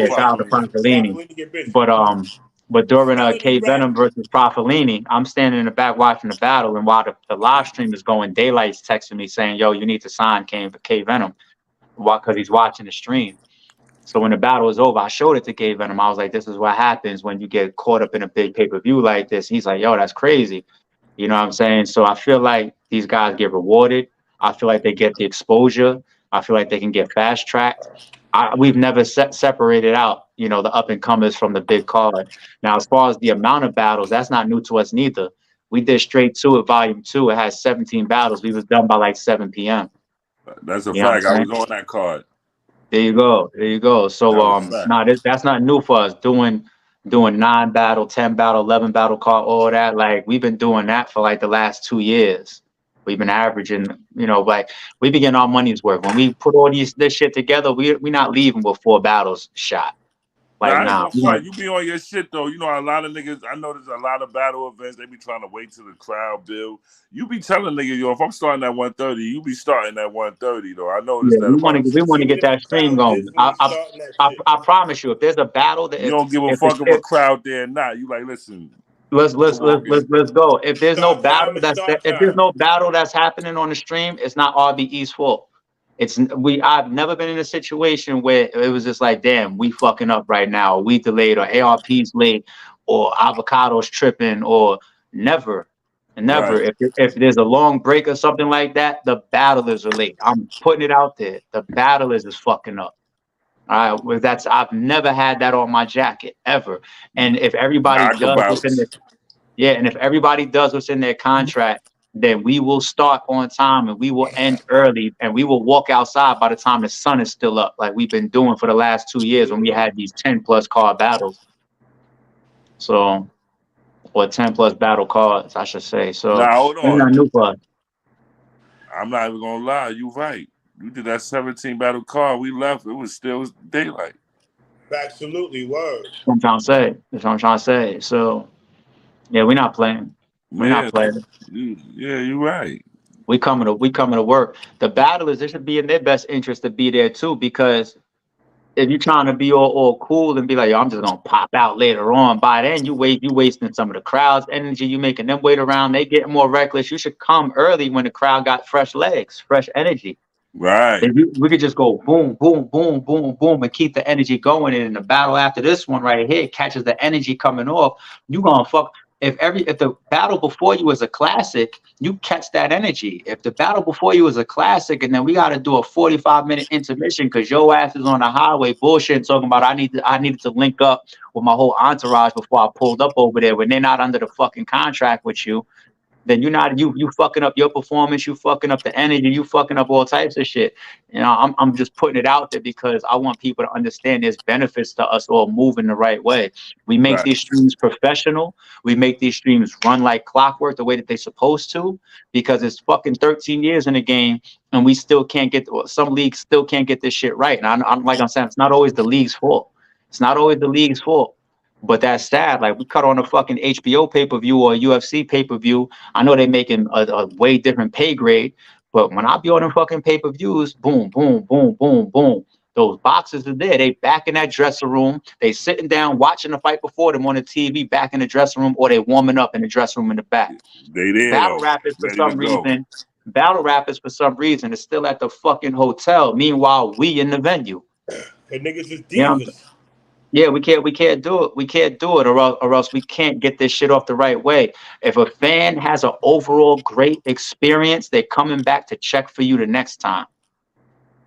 Shout out to Profilini. But during K Venom versus Profilini, I'm standing in the back watching the battle, and while the live stream is going, Daylight's texting me saying, "Yo, you need to sign K Venom," because he's watching the stream. So when the battle was over, I showed it to K Venom. I was like, "This is what happens when you get caught up in a big pay-per-view like this." He's like, "Yo, that's crazy." You know what I'm saying? So I feel like these guys get rewarded. I feel like they get the exposure. I feel like they can get fast tracked. We've never separated out, you know, the up and comers from the big card. Now, as far as the amount of battles, that's not new to us neither. We did Straight 2 at Volume 2. It has 17 battles. We was done by like 7 p.m. That's a fact. I was on that card. There you go. There you go. So that's not new for us. Doing 9 battle, 10 battle, 11 battle card, all that. Like we've been doing that for like the last 2 years. We've been averaging, you know, like we be getting our money's worth. When we put all this shit together, we not leaving with 4 battles shot. Like now, you be on your shit though. You know, a lot of niggas. I know there's a lot of battle events. They be trying to wait till the crowd build. You be telling niggas, yo, if I'm starting at 130, you be starting at 130 though. I know that. We want to get that stream going. I promise you, if there's a battle that you don't give a fuck if a crowd there or not. You like, listen. Let's go. If there's no battle that's happening on the stream, it's not RBE's fault. I've never been in a situation where it was just like, damn, we fucking up right now, or we delayed, or ARP's late, or Avocado's tripping, or never. Right. If there's a long break or something like that, the battlers are late. I'm putting it out there. The battlers is fucking up. All right, I've never had that on my jacket ever. And if everybody does what's in their contract, then we will start on time and we will end early and we will walk outside by the time the sun is still up, like we've been doing for the last 2 years when we had these 10+ card battles. So, or 10+ battle cards, I should say. So, now, hold on. Not new for us. I'm not even gonna lie, you right. You did that 17 battle card. We left. It was still daylight. Absolutely, word. That's what I'm trying to say. So, yeah, we're not playing. We're not playing. Yeah, you're right. We coming to work. The battlers, it should be in their best interest to be there too, because if you're trying to be all cool and be like, yo, I'm just gonna pop out later on, by then you wasting some of the crowd's energy. You making them wait around. They getting more reckless. You should come early when the crowd got fresh legs, fresh energy. Right. We could just go boom, boom, boom, boom, boom, and keep the energy going. And in the battle after this one right here catches the energy coming off, you gonna fuck. If the battle before you was a classic, you catch that energy. If the battle before you was a classic, and then we got to do a 45-minute intermission because your ass is on the highway bullshit talking about I needed to link up with my whole entourage before I pulled up over there when they're not under the fucking contract with you, then you fucking up your performance, you fucking up the energy, you fucking up all types of shit. You know, I'm just putting it out there because I want people to understand there's benefits to us all moving the right way. We make these streams professional. We make these streams run like clockwork the way that they're supposed to, because it's fucking 13 years in the game and we still can't some leagues still can't get this shit right. And I'm saying, it's not always the league's fault. It's not always the league's fault. But that's sad. Like we cut on a fucking HBO pay-per-view or a UFC pay-per-view. I know they're making a way different pay grade, but when I be on them fucking pay-per-views, boom, boom, boom, boom, boom. Those boxers are there. They back in that dressing room. They sitting down watching the fight before them on the TV back in the dressing room, or they warming up in the dressing room in the back. They there Battle though, rappers for ready to some go. reason. Battle rappers for some reason is still at the fucking hotel. Meanwhile, we in the venue. The niggas is You know? divas. Yeah, we can't do it. We can't do it, or else we can't get this shit off the right way. If a fan has an overall great experience, they're coming back to check for you the next time.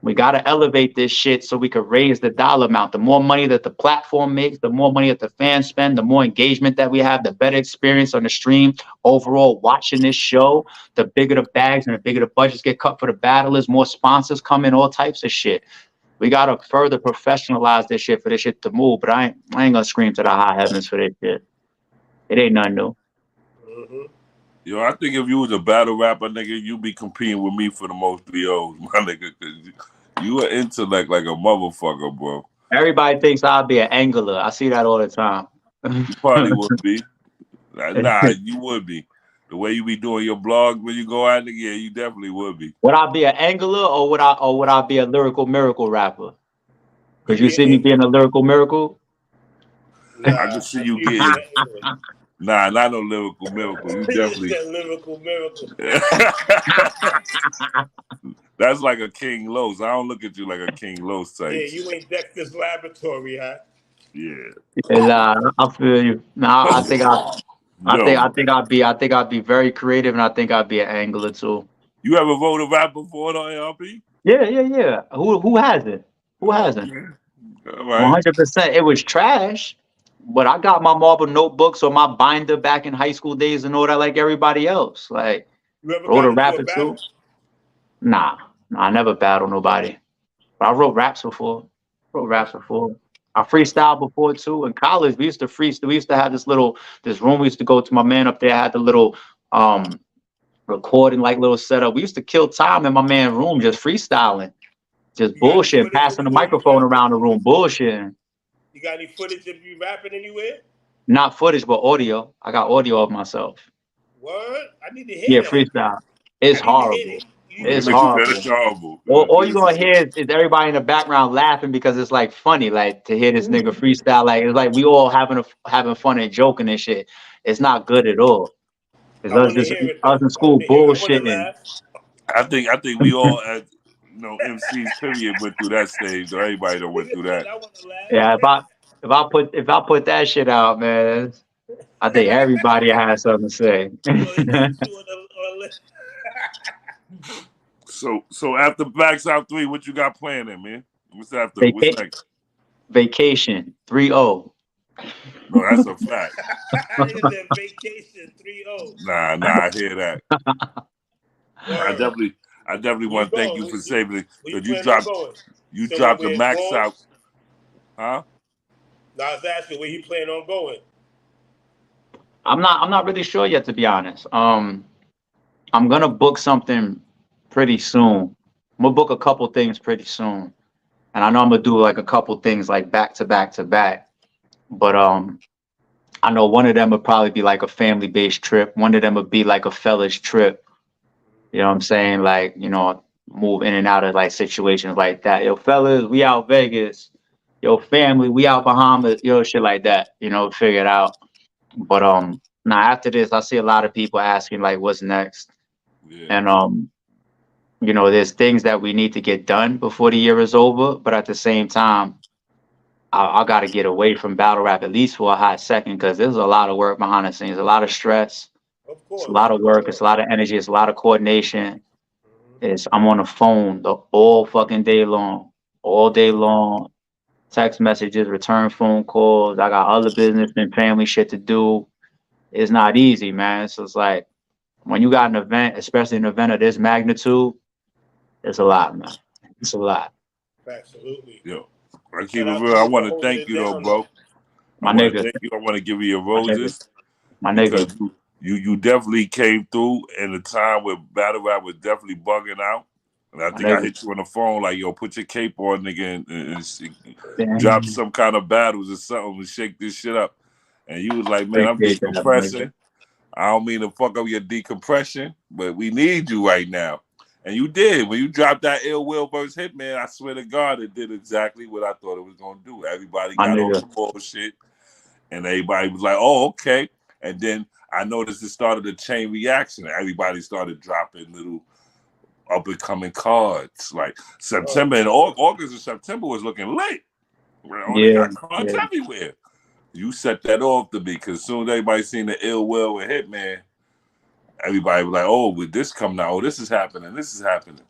We got to elevate this shit so we can raise the dollar amount. The more money that the platform makes, the more money that the fans spend, the more engagement that we have, the better experience on the stream. Overall, watching this show, the bigger the bags and the bigger the budgets get cut for the battlers, more sponsors come in, all types of shit. We got to further professionalize this shit for this shit to move, but I ain't going to scream to the high heavens for this shit. It ain't nothing new. Mm-hmm. Yo, I think if you was a battle rapper, nigga, you be competing with me for the most VOs, my nigga, because you are intellect like a motherfucker, bro. Everybody thinks I'll be an angler. I see that all the time. You probably would be. Nah, you would be. The way you be doing your blog when you go out, nigga, yeah, you definitely would be. Would I be an angler or would I be a lyrical miracle rapper? Could you see me being a lyrical miracle? Nah, I can see you getting. Nah, not no lyrical miracle. You definitely. Lyrical miracle. That's like a King Los. I don't look at you like a King Los type. Yeah, you ain't Dexter's Laboratory, huh? Yeah. Nah, I feel you. Nah, I think I'd be very creative, and I think I'd be an angler too. You ever wrote a rap before on ARP? Yeah. Who hasn't? Who hasn't? All right. 100%. It was trash, but I got my marble notebooks or my binder back in high school days and all that, like everybody else. Like, You ever wrote a got rap into or a two. battle? Nah, I never battled nobody. But I wrote raps before. I freestyled before too. In college, we used to freestyle. We used to have this room. We used to go to. My man up there had the little recording like little setup. We used to kill time in my man's room just freestyling, just You got any bullshit, footage passing the of you microphone rapping? around the room, bullshitting. You got any footage of you rapping anywhere? Not footage, but audio. I got audio of myself. What? I need to hear Yeah, that. freestyle. It's I need to hear horrible. it. It's Makes you horrible. better horrible. All you're gonna hear is everybody in the background laughing because it's like funny, like to hear this nigga freestyle. Like it's like we all having fun and joking and shit. It's not good at all. It's I us wanna just hear it, us though. in school I wanna bullshitting. laugh. I think we all as MCs period went through that stage, or everybody that went through that. I wanna laugh. Yeah, if I put that shit out, man, I think everybody has something to say. So after Blacks Out 3, what you got planned then, man? What's after? What's next? Vacation 3-0. No, that's a fact. Vacation 3-0. Nah, I hear that. I definitely want to thank you for saving it. Because you dropped the Max out. Huh? No, I was asking where he plan on going. I'm not really sure yet, to be honest. I'm gonna book something pretty soon. I'm gonna book a couple things pretty soon. And I know I'm gonna do like a couple things like back to back to back. But I know one of them would probably be like a family-based trip. One of them would be like a fellas trip. You know what I'm saying? Like, move in and out of like situations like that. Yo, fellas, we out Vegas. Yo, family, we out Bahamas. Yo, shit like that. Figure it out. But now after this, I see a lot of people asking like, what's next? Yeah. And there's things that we need to get done before the year is over. But at the same time, I got to get away from battle rap at least for a hot second, because there's a lot of work behind the scenes, a lot of stress. Of course. It's a lot of work. It's a lot of energy. It's a lot of coordination. I'm on the phone all fucking day long, text messages, return phone calls. I got other business and family shit to do. It's not easy, man. So it's like when you got an event, especially an event of this magnitude, it's a lot, man. It's a lot. Absolutely. Yo, I keep it real. I want to thank you though, bro. My nigga. Thank you. I want to give you your roses. My nigga. You definitely came through in a time where battle rap was definitely bugging out. And I think I hit you on the phone like, yo, put your cape on, nigga, and drop some kind of battles or something and shake this shit up. And you was like, man, I'm decompressing. I don't mean to fuck up your decompression, but we need you right now. And you did. When you dropped that Ill Will versus Hitman, I swear to God, it did exactly what I thought it was going to do. Everybody My got off nigga. the bullshit, and everybody was like, oh, okay. And then I noticed it started a chain reaction. Everybody started dropping little up-and-coming cards. Like September and August and September was looking late. They Yeah, got cards yeah. everywhere. You set that off to me because soon as everybody seen the Ill Will with Hitman, everybody was like, oh, with this coming out, oh, this is happening, this is happening.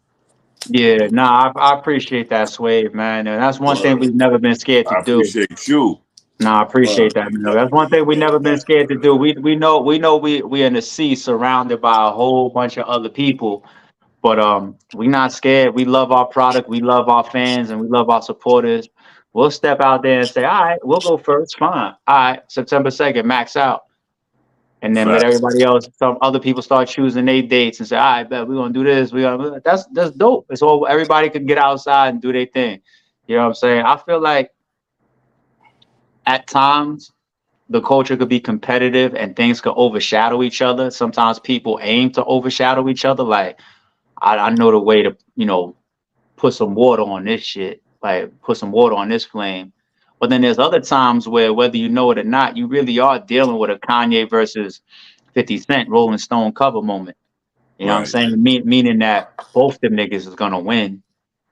Yeah, nah, I appreciate that, Sway, man. And that's one thing we've never been scared to I do. appreciate you. Nah, I appreciate that, man. That's one thing we never been scared to do. We know we in the sea surrounded by a whole bunch of other people, but we not scared. We love our product, we love our fans, and we love our supporters. We'll step out there and say, all right, we'll go first, fine. All right, September 2nd, max out. And then let Facts. everybody else, some other people start choosing their dates and say, all right, bet we're gonna do this. That's dope. It's all everybody can get outside and do their thing. You know what I'm saying? I feel like at times the culture could be competitive and things could overshadow each other. Sometimes people aim to overshadow each other. Like I know the way to, put some water on this shit, like put some water on this flame. But then there's other times where, whether you know it or not, you really are dealing with a Kanye versus 50 Cent Rolling Stone cover moment. You know what I'm saying? Meaning that both them niggas is gonna win.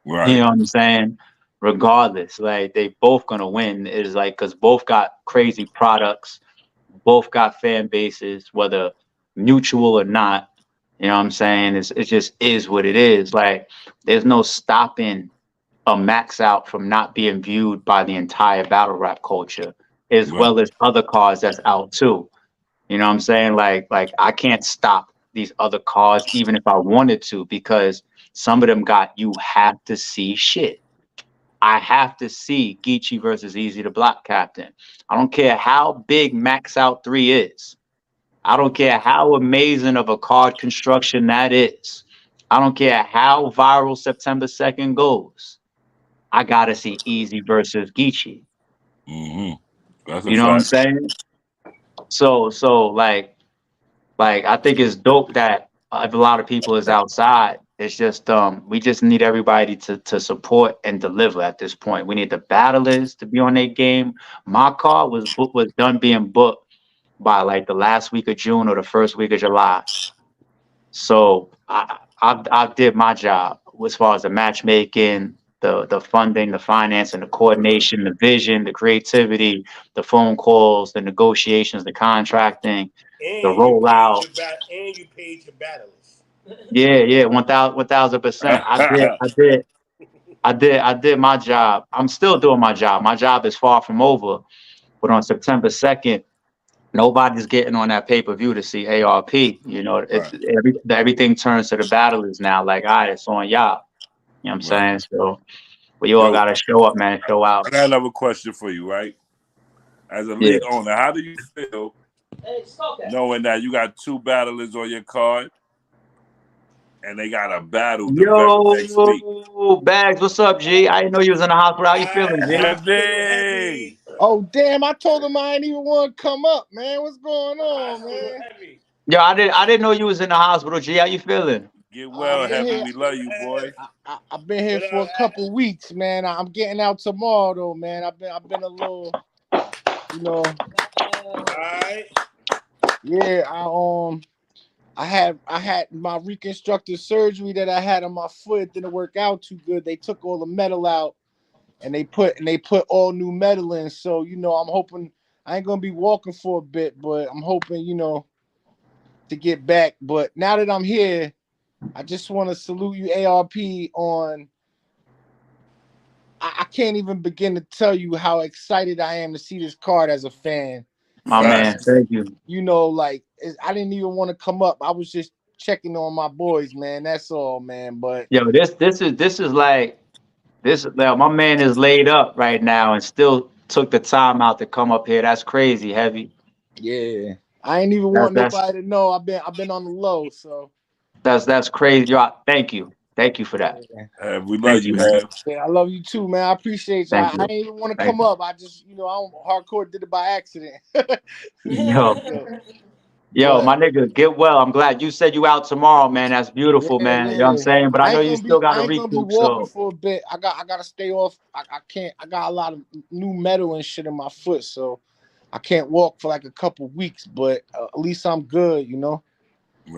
Right. You know what I'm saying? Regardless, like they both gonna win. It's like because both got crazy products, both got fan bases, whether mutual or not. You know what I'm saying? It just is what it is. Like there's no stopping a max out from not being viewed by the entire battle rap culture, as well as other cards that's out too. You know what I'm saying? Like I can't stop these other cards even if I wanted to, because some of them got you have to see shit. I have to see Geechee versus Easy the Block Captain. I don't care how big Max Out 3 is. I don't care how amazing of a card construction that is. I don't care how viral September 2nd goes. I gotta see Easy versus Geechee. That's a you know what I'm fact. saying? So like I think it's dope that if a lot of people is outside, it's just we just need everybody to support and deliver at this point. We need the battlers to be on their game. My card was done being booked by like the last week of June or the first week of July. So I did my job as far as the matchmaking, the funding, the financing, the coordination, the vision, the creativity, the phone calls, the negotiations, the contracting, And the rollout. you paid your battlers. Yeah, 1000%. I did my job. I'm still doing my job. My job is far from over. But on September 2nd, nobody's getting on that pay-per-view to see ARP. You know, everything turns to the battlers now. Like, all right, it's on y'all. You know what I'm saying? So we all gotta show up, man. Show out. I got another question for you, right? As a league owner, how do you feel knowing that you got two battlers on your card and they got a battle the very next week? Bags, what's up, G? I didn't know you was in the hospital. How you feeling, G? Heavy. Oh damn! I told him I ain't even want to come up, man. What's going on, man? Yo, I didn't know you was in the hospital, G. How you feeling? Get well, Heavy. We love you, boy. I've been here for a couple weeks, man. I'm getting out tomorrow, though, man. I've been a little, you know. Alright. Yeah, I had my reconstructive surgery that I had on my foot. It didn't work out too good. They took all the metal out, and they put all new metal in. So I'm hoping I ain't gonna be walking for a bit, but I'm hoping to get back. But now that I'm here, I just want to salute you, ARP, on. I can't even begin to tell you how excited I am to see this card as a fan. My man, thank you. I didn't even want to come up. I was just checking on my boys, man. That's all, man. But yo, this is like this. My man is laid up right now and still took the time out to come up here. That's crazy, Heavy. Yeah, I ain't even want nobody to know. I've been on the low, so that's crazy. Yo, thank you for that. We love you, man. Yeah, I love you too, man. I appreciate you. I ain't even want to come up. I just, hardcore did it by accident. Yo, Yo, my nigga, get well. I'm glad you said you out tomorrow, man. That's beautiful, Yeah, man. You know what I'm yeah. saying? But I know you still got to I ain't gonna be recoup, walking so. for a bit. I gotta stay off. I can't. I got a lot of new metal and shit in my foot, so I can't walk for like a couple weeks. But at least I'm good, you know.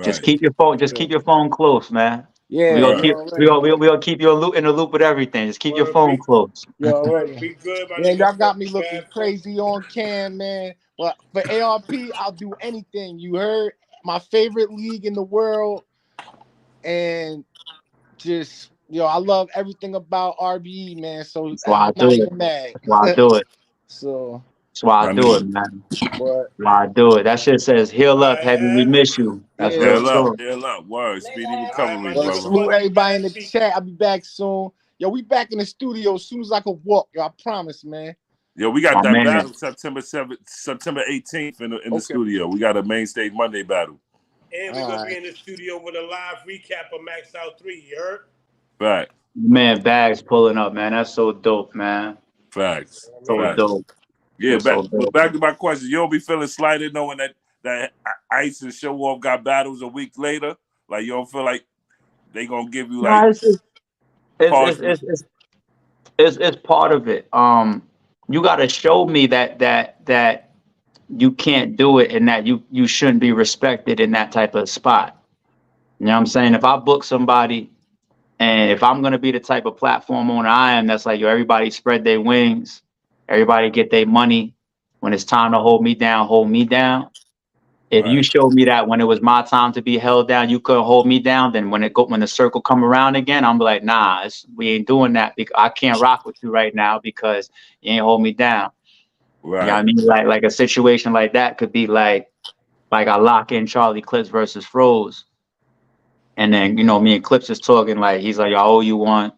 Just Right. keep your phone. Just keep your phone close, man. Yeah, We gonna Right. keep. We gonna keep you in the loop with everything. Just keep your Word, phone close. you already. be good, my Man, nigga. y'all got me Fuck looking bad. crazy on cam, man. But for ARP, I'll do anything. You heard? My favorite league in the world, and just I love everything about RBE, man. So That's why I I'm do not it. even mad. That's why I do it. So, That's why I My do it, nigga. man. but That's why I do it. That shit says heal up, heavy. We Alright, miss you. That's yeah, real Heal up. talk. Heal up. Word. Speedy my recovery, but nigga brother. salute Fuzzy everybody in the Backseat. chat. I'll be back soon. Yo, we back in the studio as soon as I can walk. Yo, I promise, man. Yo, we got My that man. battle September 18th in the Okay. studio. We got a main stage Monday battle. And we're All gonna right. be in the studio with a live recap of Max Out 3, you heard? Right. Man, Bags pulling up, man. That's so dope, man. Facts. So Facts. dope. Yeah, That's so but dope. back to my question. You don't be feeling slighted knowing that Ice and Show Off got battles a week later? Like, you don't feel like they gonna give you like No, partial? it's part of it. You gotta show me that you can't do it and that you shouldn't be respected in that type of spot. You know what I'm saying? If I book somebody and if I'm gonna be the type of platform owner I am, that's like, yo, everybody spread their wings, everybody get their money. When it's time to hold me down, hold me down. If you Right. showed me that when it was my time to be held down, you couldn't hold me down, then when the circle come around again, I'm like, nah, we ain't doing that because I can't rock with you right now because you ain't hold me down. Right. You know what I mean? Like a situation like that could be like I lock in Charlie Clips versus Froze. And then, me and Clips is talking like, he's like, I owe you one.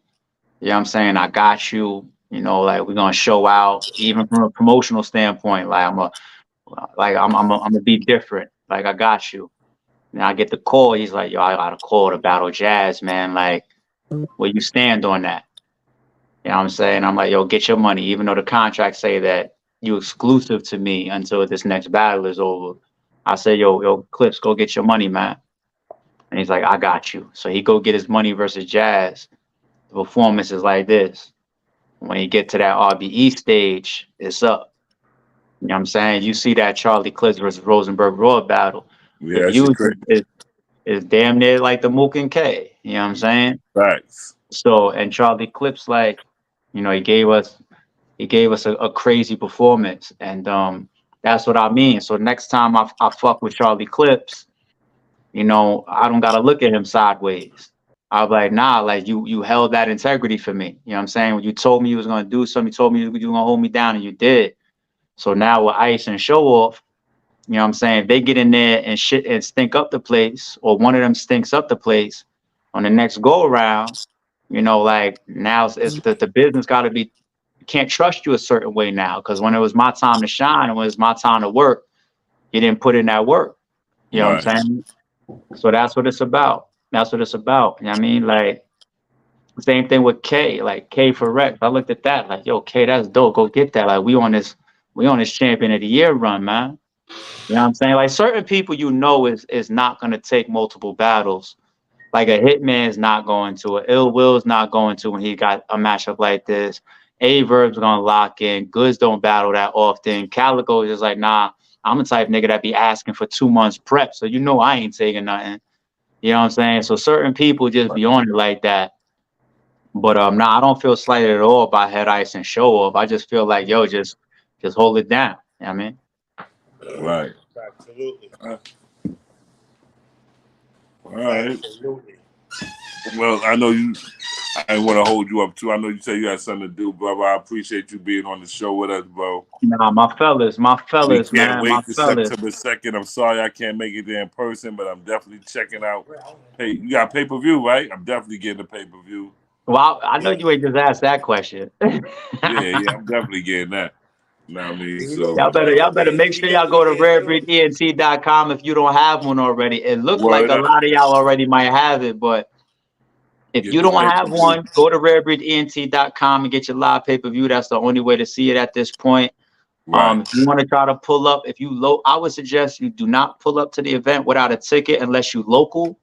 You know what I'm saying? I got you. Like we're gonna show out, even from a promotional standpoint. Like I'm gonna be different. Like I got you. And I get the call. He's like, yo, I got a call to Battle Jazz, man. Like, where you stand on that? You know what I'm saying? I'm like, yo, get your money. Even though the contracts say that you exclusive to me until this next battle is over. I say, yo, Clips, go get your money, man. And he's like, I got you. So he go get his money versus Jazz. The performance is like this. When you get to that RBE stage, it's up. You know what I'm saying? You see that Charlie Clips versus Rosenberg Raw battle. Yeah, The that shit views crazy. is damn near like the Mook and K. You know what I'm saying? Facts. So, and Charlie Clips, like, he gave us a crazy performance. And that's what I mean. So next time I fuck with Charlie Clips, I don't gotta look at him sideways. I was like, nah, like you held that integrity for me. You know what I'm saying? When you told me you was gonna do something, you told me you were gonna hold me down, and you did. So now with Ice and Show Off, you know what I'm saying? They get in there and shit and stink up the place, or one of them stinks up the place on the next go around. Like now it's the business got to be. Can't trust you a certain way now because when it was my time to shine and when it was my time to work, you didn't put in that work. You know what I'm saying? So that's what it's about. That's what it's about. You know what I mean? Like, same thing with K, like K for Rex. I looked at that, like, yo, K, that's dope. Go get that. Like, we on this champion of the year run, man. You know what I'm saying? Like, certain people is not gonna take multiple battles. Like a Hitman is not going to, a Ill Will's not going to when he got a matchup like this. Averb's gonna lock in. Goods don't battle that often. Calico is just like, nah, I'm the type of nigga that be asking for 2 months prep, so I ain't taking nothing. You know what I'm saying? So certain people just be on it like that. But nah, I don't feel slighted at all by Head Ice and Show Off. I just feel like, yo, just hold it down. You know what I mean? Right. Absolutely. All right. Absolutely. Well, I know you. I want to hold you up too. I know you say you had something to do, brother. I appreciate you being on the show with us, bro. Nah, my fellas, We can't man, wait my for fellas. September 2nd. I'm sorry I can't make it there in person, but I'm definitely checking out. Hey, you got pay-per-view, right? I'm definitely getting a pay-per-view. Well, I know you ain't just asked that question. Yeah, I'm definitely getting that. You know what I mean? So Y'all better make sure y'all go to rarebreedent.com if you don't have one already. It looks like Word a up. lot of y'all already might have it, but if Get you the don't have pay-per-view. one, go to rarebreedent.com and get your live pay-per-view. That's the only way to see it at this point. Right. If you want to try to pull up, I would suggest you do not pull up to the event without a ticket unless you local,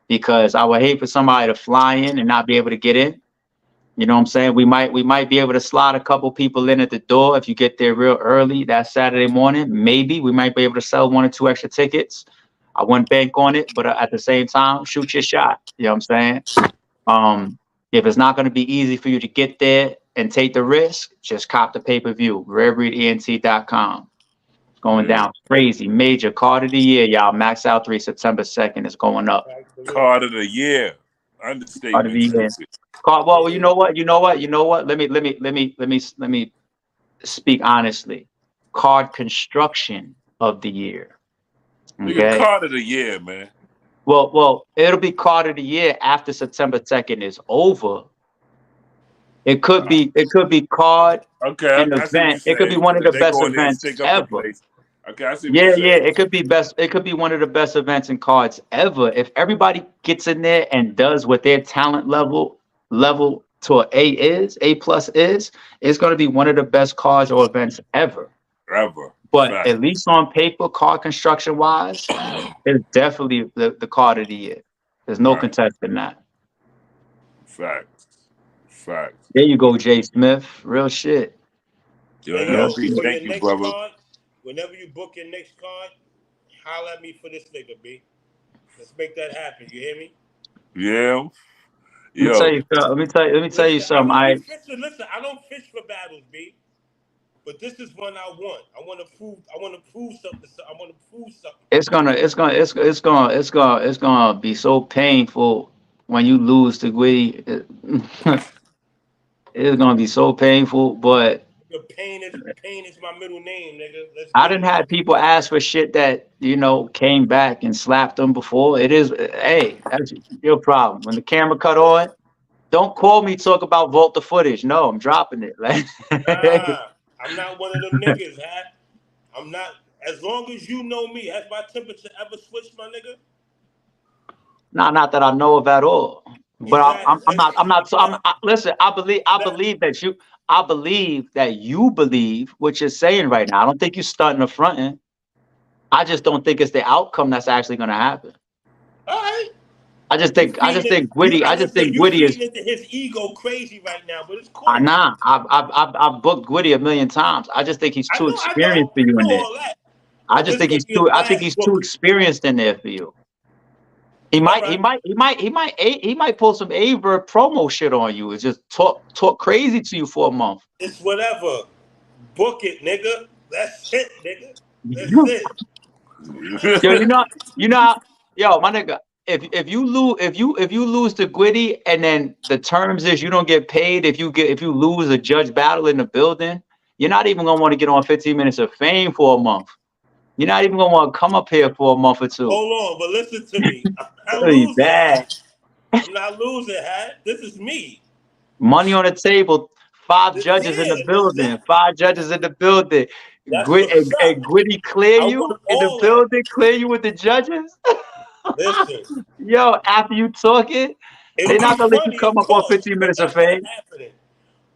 because I would hate for somebody to fly in and not be able to get in. You know what I'm saying? We might be able to slide a couple people in at the door if you get there real early that Saturday morning. Maybe we might be able to sell 1 or 2 extra tickets. I wouldn't bank on it, but at the same time, shoot your shot. You know what I'm saying? If it's not going to be easy for you to get there and take the risk, just cop the pay-per-view. RareBreedENT.com. It's going down crazy. Major card of the year, y'all. Max Out 3, September 2nd is going up. Card of the year. Understatement. Card of the year. Well, you know what? Let me speak honestly. Card construction of the year. Okay. Card of the year, man. Well, it'll be card of the year after September 2nd is over. It could be card an event. It could be one of the best events ever. Okay, I see. Yeah, it could be best. It could be one of the best events and cards ever. If everybody gets in there and does what their talent level to an A plus is, it's going to be one of the best cards or events ever. But at least on paper, card construction wise, it's definitely the card of the year. There's no contesting that. Facts. There you go, Jay Smith. Real shit. Thank you, brother. Card, whenever you book your next card, holler at me for this nigga, B. Let's make that happen. You hear me? Yeah. Let me tell you something. Listen, I don't fish for battles, B. But this is one I want. I want to prove something. It's gonna be so painful when you lose to Gwitty. It's gonna be so painful, but the pain is my middle name, nigga. I didn't have people ask for shit that came back and slapped them before. That's your problem. When the camera cut on, don't call me talk about Volta footage. No, I'm dropping it. I'm not one of them niggas, Hat. I'm not. As long as you know me, has my temperature ever switched, my nigga? Nah, not that I know of at all. But listen. I believe that you believe what you're saying right now. I don't think you're stunting or fronting. I just don't think it's the outcome that's actually going to happen. All right. I just think Gwitty is his ego crazy right now, but it's cool. Nah, I've booked Gwitty a million times. I just think he's too experienced for you in there. I think he's too experienced in there for you. He might pull some Aver promo shit on you. It's just talk crazy to you for a month. It's whatever. Book it, nigga. That's it, nigga. That's it. Yo, my nigga. If you lose to Gwitty and then the terms is you don't get paid if you lose a judge battle in the building, you're not even gonna want to get on 15 Minutes of Fame for a month. You're not even gonna want to come up here for a month or two. Hold on, but listen to me. I'm not losing, Hat. This is me. Money on the table. 5 judges in the building. 5 judges in the building. Gwitty clear you in the building. Clear you with the judges. Listen. Yo, after you talking, they're not gonna let you come up on 15 Minutes of Fame.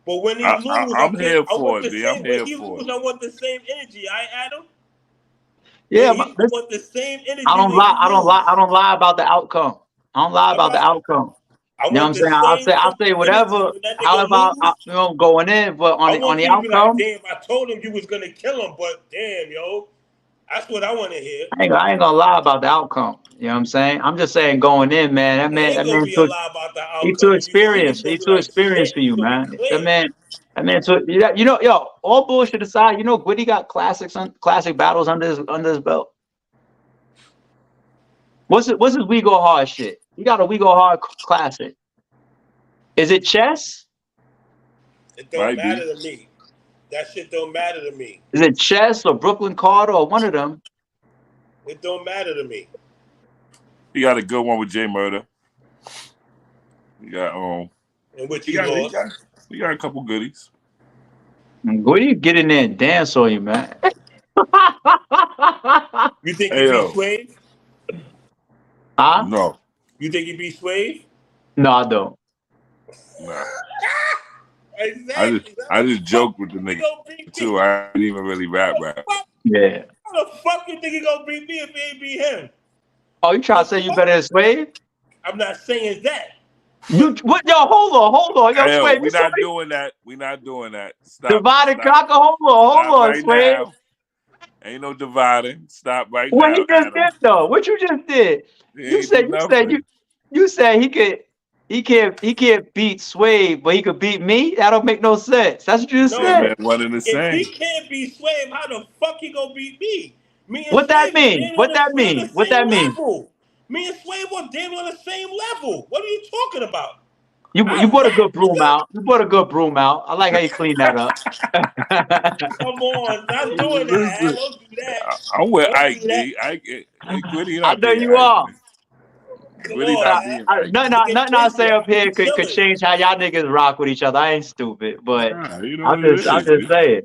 But when he loses, I'm here for it, B. I'm here for it. I want the same energy. Adam. Yeah, I want the same energy. I don't lie about the outcome. I don't lie about the outcome. You know what I'm saying? I'll say whatever. However, I'm going in, but on the outcome. Damn, I told him you was gonna kill him, but damn, yo, that's what I want to hear. I ain't gonna lie about the outcome. You know what I'm saying? I'm just saying going in, man. That man he's too experienced. He's too experienced for you, man. That man. So yo, all bullshit aside, Gwitty got classic battles under his belt. What's his We Go Hard shit? He got a We Go Hard classic. Is it chess? It don't matter to me. That shit don't matter to me. Is it chess or Brooklyn Carter or one of them? It don't matter to me. He got a good one with Jay Murder. He got and which he lost. We got a couple goodies. Gwitty get in there and dance on you, man. You think he beat Swave? Huh? No. You think he beat Swave? No, I don't. Nah. Exactly. I just joked with the He nigga gonna beat me. too. I didn't even really rap. Yeah. How the fuck you think he gonna beat me if he ain't beat him? Oh, you trying to say you better than Sway? I'm not saying that. You what? Yo, hold on. Yo, Hell, Sway, we not doing that. We not doing that. Stop. divided Stop. Crocker. Hold on, Right Sway. now. Ain't no dividing. Stop right What now. he just Adam. did though? What you just did? He You ain't said do you nothing. said he can't beat Sway, but he could beat me. That don't make no sense. That's what you just No, Yeah, said. man, one and the if same. he can't beat Swave, how the fuck he gonna beat me? Me and What that Swave mean? damn What on that the, we on mean? the What same that mean? level. Me and Swave are damn on the same level. What are you talking about? You I brought a good bet, broom nigga. out. You brought a good broom out. I like how you clean that up. Come on, not doing that. Listen, Don't do that. I'm with Don't Ike, do that. D. Ike, Gritty I not know being you Ike. are. Man. Come Gritty on, not man. being Ike. Nothing I say up here could change how y'all niggas rock with each other. I ain't stupid, but Nah, you know I'm what it just is. saying.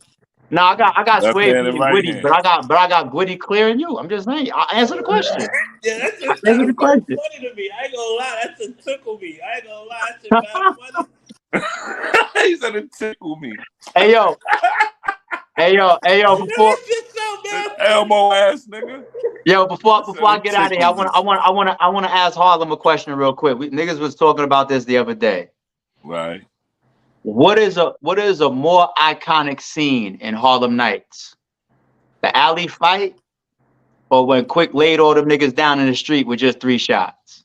No, I got Left Sway hand and being right Gwitty, hand. but I got Gwitty clearing you. I'm just saying. I answer the question. Yeah, that just Answer sounded the funny question. to me. I ain't gonna lie, that just tickle me. I ain't gonna lie, that shit bad funny. He said it tickle me. Hey yo, before That shit sound bad funny. Elmo ass nigga. before I get out of here, I wanna ask Harlem a question real quick. Niggas was talking about this the other day. Right. What is a more iconic scene in Harlem Nights? The alley fight, or when Quick laid all them niggas down in the street with just 3 shots?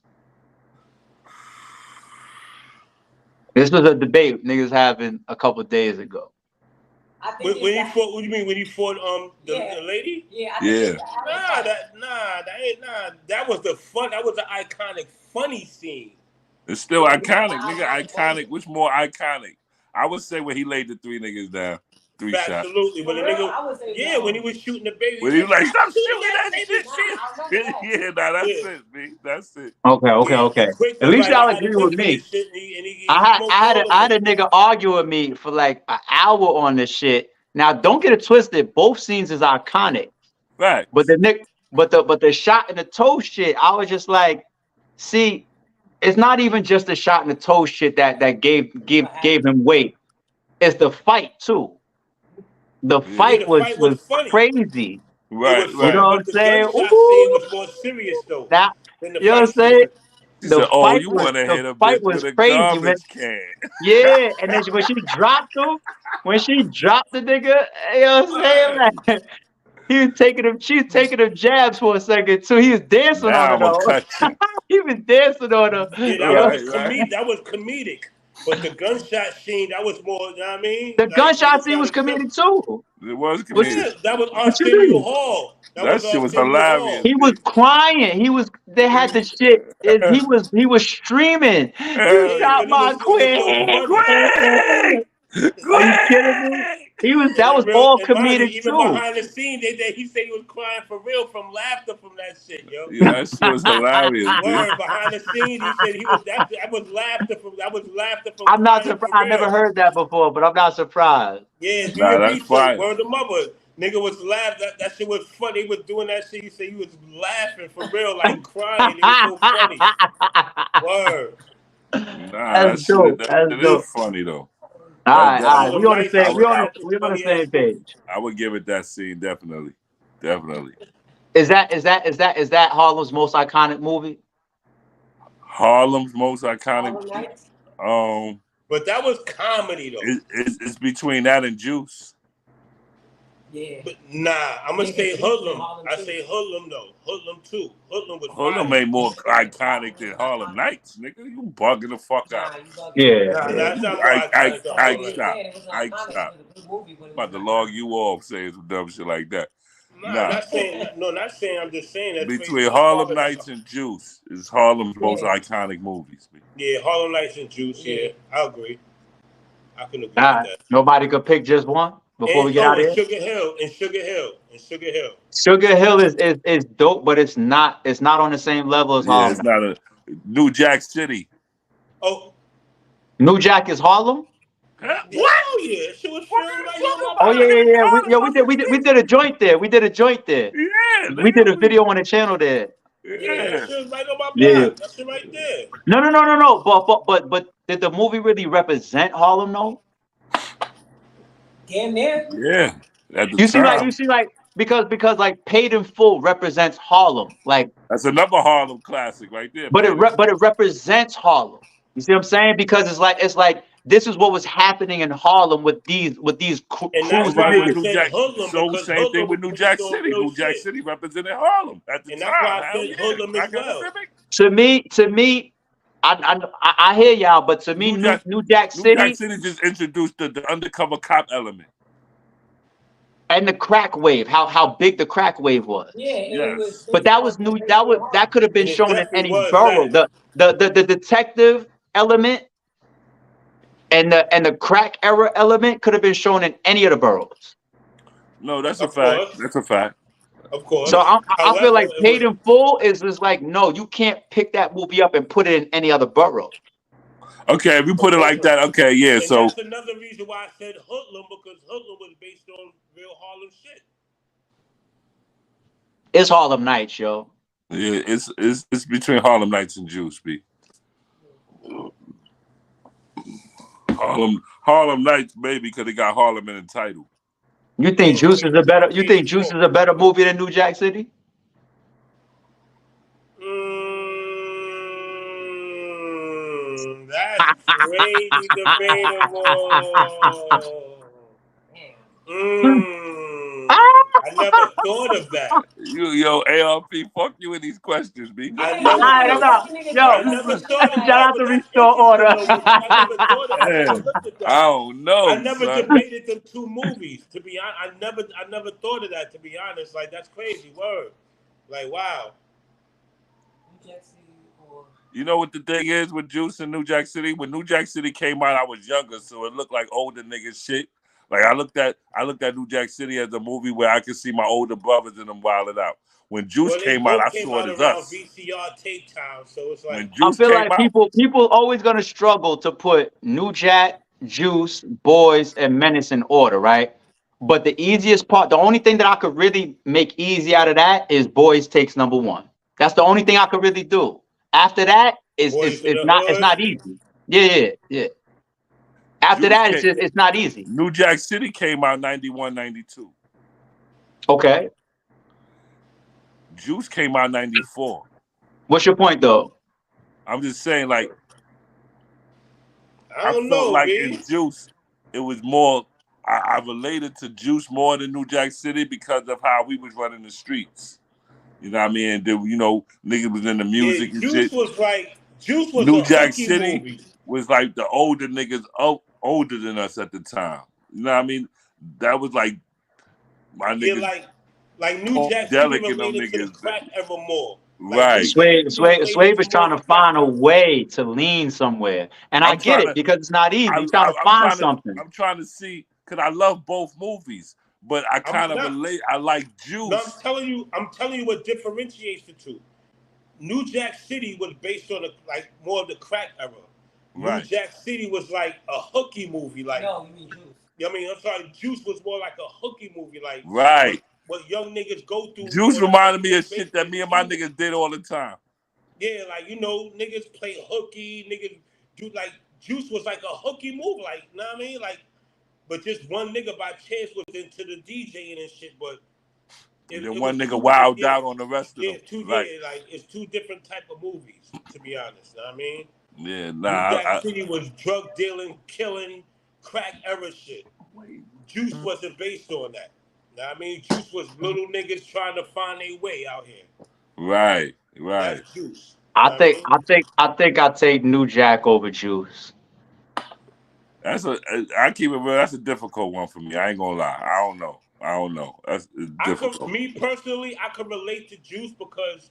This was a debate niggas having a couple days ago. I think When he fought, what do you mean? When he fought the lady? Yeah, I think Yeah. it's the alley fight. That was the fun. That was the iconic, funny scene. It's still iconic, nigga. Iconic. Which more iconic? I would say when he laid the 3 niggas down. 3 shots. Absolutely. When the nigga, when he was shooting the baby, When he was like, stop shooting that that baby. shit. Yeah, that's it, B. That's it. Okay. Quick At was least like, y'all I had agree a with gun to me. his shit, and he I smoked had all of a it. nigga argue with me for like an hour on this shit. Now don't get it twisted. Both scenes is iconic, Right. but the shot in the toe shit, I was just like, see, it's not even just the shot in the toe shit that gave him weight. It's the fight too. The fight the fight was funny. crazy. Right. It was Right. funny, You know what but the I'm saying? gunshot scene was more serious though That, than the you know what I'm fight saying? scene. She said, "Oh, you want to hit a bitch was with a crazy, man. garbage can?" Yeah, and then when she dropped him, when she dropped the nigga, you know what I'm saying? Like, she was taking them jabs for a second too. He was dancing on Now her I'm gonna though. cut you. He was dancing on her. Yeah, You know? that was comedic. But the gunshot scene, that was more, you know what I mean? The Like, gunshot scene was comedic too. It was What comedic. Yeah, that was what you Arsenio mean? Hall. That shit was Arsenio hilarious. He was crying. They had the shit. He was streaming. You shot my queen. Greg! Are you kidding me? That was all comedic even too. behind the scenes, he said he was crying for real from laughter from that shit, yo. Yeah, that shit was hilarious. Word, behind the scenes, he said that was laughter from I'm not crying surprised. for I never real. heard that before, but I'm not surprised. Yeah, do Nah, your that's research. fire. Word the mother. Nigga was laughing. That shit was funny. He was doing that shit. He said he was laughing for real, like crying. It was so funny. Word. Nah, That's dope. That's that dope. is funny though. All right. Harlem We on the Nights same. was We on the funny same ass page. I would give it that scene definitely. Is that Harlem's most iconic movie? Harlem's most iconic. Harlem Nights? But that was comedy though. It's between that and Juice. Yeah. But nah, I'm gonna Yeah, say Juice Hoodlum. and Harlem I too. say Hoodlum though. Hoodlum too. Hoodlum was Harlem fire. made more iconic than Harlem Nights, nigga. You bugging the fuck out. Nah, you bugging. Yeah. Nah, that's not more Ike, iconic than Harlem Yeah, stop. it was Ike, iconic. stop. It was a good movie when it About to was log iconic. you off saying some dumb shit like that. Nah, Nah. not saying. No, not saying. I'm just saying that Between Harlem Nights and Juice is Harlem's most iconic movies. Yeah, Harlem Nights and Juice. Yeah, I agree. I can agree All with right. that. Nobody could pick just one before we get out of here. Sugar Hill. Sugar Hill is dope, but it's not on the same level as Yeah, Harlem. it's not a New Jack City. Oh, New Jack is Harlem. Huh? what? Oh yeah, she was filmed right here on my Oh yeah. We did a joint there. We did a joint there. Yeah, We did a video on the channel there. Yeah, that shit was right on my block. Yeah. That shit right there. No. But did the movie really represent Harlem though? Damn near. Yeah, at the You see, time. because like Paid in Full represents Harlem, like, That's another Harlem classic right there. but it represents Harlem. You see what I'm saying? Because it's like this is what was happening in Harlem with these And that's cruising why I niggas. said Hoodlum, So because same Hoodlum thing with was New Jack based on City. real New Jack shit. City represented Harlem at the And time. that's why I Hell said yeah. Hoodlum as Crack of the well. Pacific. To me, I hear y'all, but to me, New Jack New Jack City City just introduced the undercover cop element. and the crack wave, how big the crack wave was. Yeah, and it was. Yes. But that was new. That could have been And it shown in definitely any was borough. that. The detective element and the crack era element could have been shown in any of the boroughs. No, that's a Of fact. course. That's a fact. Of course. So I However, feel like it Paid was, in Full is like, no, you can't pick that movie up and put it in any other borough. Okay, if you put it like that, okay, yeah. and So that's another reason why I said Hoodlum, because Hoodlum was based on real Harlem shit. It's Harlem Nights, yo. yeah, it's between Harlem Nights and Juice, B. Harlem Nights, maybe, because it got Harlem in the title. You think Juice is a better? You think Juice is a better movie than New Jack City? That's crazy debatable. I never thought of that. Yo, ARP, fuck you in these questions, B. I Yeah, never you thought. Yo, I never thought of shout out that. to But that's Restore Order. interesting, though. I never thought of that. I Man, never looked at I that. don't know. I never son. debated them two movies. To be honest, I never thought of that. To be honest, like that's crazy. Word. Like wow. New Jack City or You know what the thing is with Juice and New Jack City? When New Jack City came out, I was younger, so it looked like older niggas shit. Like I looked at New Jack City as a movie where I could see my older brothers and them wilding out. When Juice Well, came out, I saw it as around us. VCR tape time, so it's like When I Juice feel came like out, people always gonna struggle to put New Jack, Juice, Boys, and Menace in order, right? But the easiest part, the only thing that I could really make easy out of that is Boys takes number one. That's the only thing I could really do. After that, Boys it's in the not Hood. easy. Yeah. After Juice that, came- it's not easy. New Jack City came out 91, 92. Okay. Juice came out 94. What's your point though? I'm just saying, like, I don't felt know, like B. in Juice, it was more. I related to Juice more than New Jack City because of how we was running the streets. You know what I mean? Niggas was in the music and Juice shit. was New a Jack hooky City movie. was like the older niggas older than us at the time. You know what I mean? That was like my Yeah, niggas. like New Jack City Delic and them related to the niggas. crack ever more. Like, Right. Swave is trying to find a way to lean somewhere, and I I'm get trying it because it's not easy. He's trying to I'm find something. I'm trying to see because I love both movies, but I kind of relate. I like Juice. No, I'm telling you what differentiates the two. New Jack City was based on more of the crack era. Right. New Jack City was like a hooky movie, like no, you mean Juice. I mean, I'm sorry, Juice was more like a hooky movie, like Right. What young niggas go through. Juice reminded me of shit that me and my niggas did all the time. Yeah, like niggas play hooky, niggas do like Juice was like a hooky movie, like you know what I mean, like, but just one nigga by chance was into the DJing and shit, but. And then one nigga wilded out on the rest of them. It's two different type of movies, to be honest. Know what I mean? Yeah, New nah. Jack City was drug dealing, killing, crack era shit. Juice wasn't based on that. Know what I mean? Juice was little niggas trying to find their way out here. Right. That's Juice. I think I take New Jack over Juice. I keep it real. That's a difficult one for me. I ain't gonna lie. I don't know. That's difficult. Me personally, I could relate to Juice because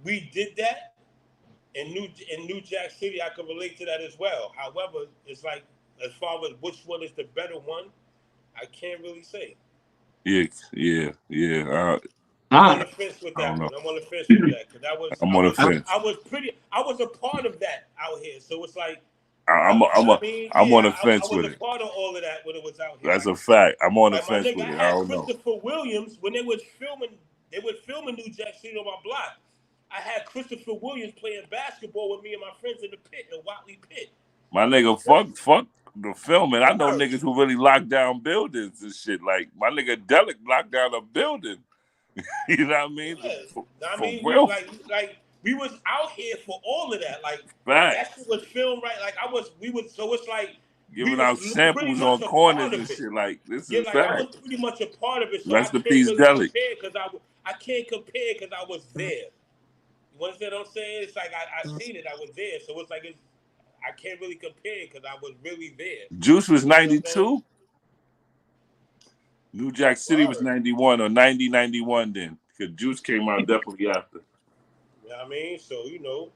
we did that. In New Jack City, I could relate to that as well. However, it's like as far as which one is the better one, I can't really say. Yeah. I'm on the fence with that one. I'm on the fence with that because I'm on the fence. I was a part of that out here, so it's like. I'm on the fence with it. I was a part of all of that when it was out here. That's a fact. I'm on the Like, fence with it. I don't know. Christopher Williams, when they was filming New Jack City on my block. I had Christopher Williams playing basketball with me and my friends in the pit, in Watley Pit. My nigga, fuck the filming. I know Word. niggas who really lock down buildings and shit. Like my nigga Delic locked down a building. You know what I mean? Yeah. For I mean, real. like we was out here for all of that. Like Fact. that shit was filmed right. Like we was. So it's like Giving we out was samples pretty on much a corners part of and it. shit. Like this Yeah, is like I fact. was pretty much a part of it. So Rest I in can't peace, really Delic. compare because I can't compare because I was there. You understand what I'm saying? It's like I seen it. I was there. So it's like I can't really compare because I was really there. Juice was You know what I'm saying? 92. New Jack City was Word. 91 or 90, 91 then. Because Juice came out definitely after. You know what I mean? So, you know.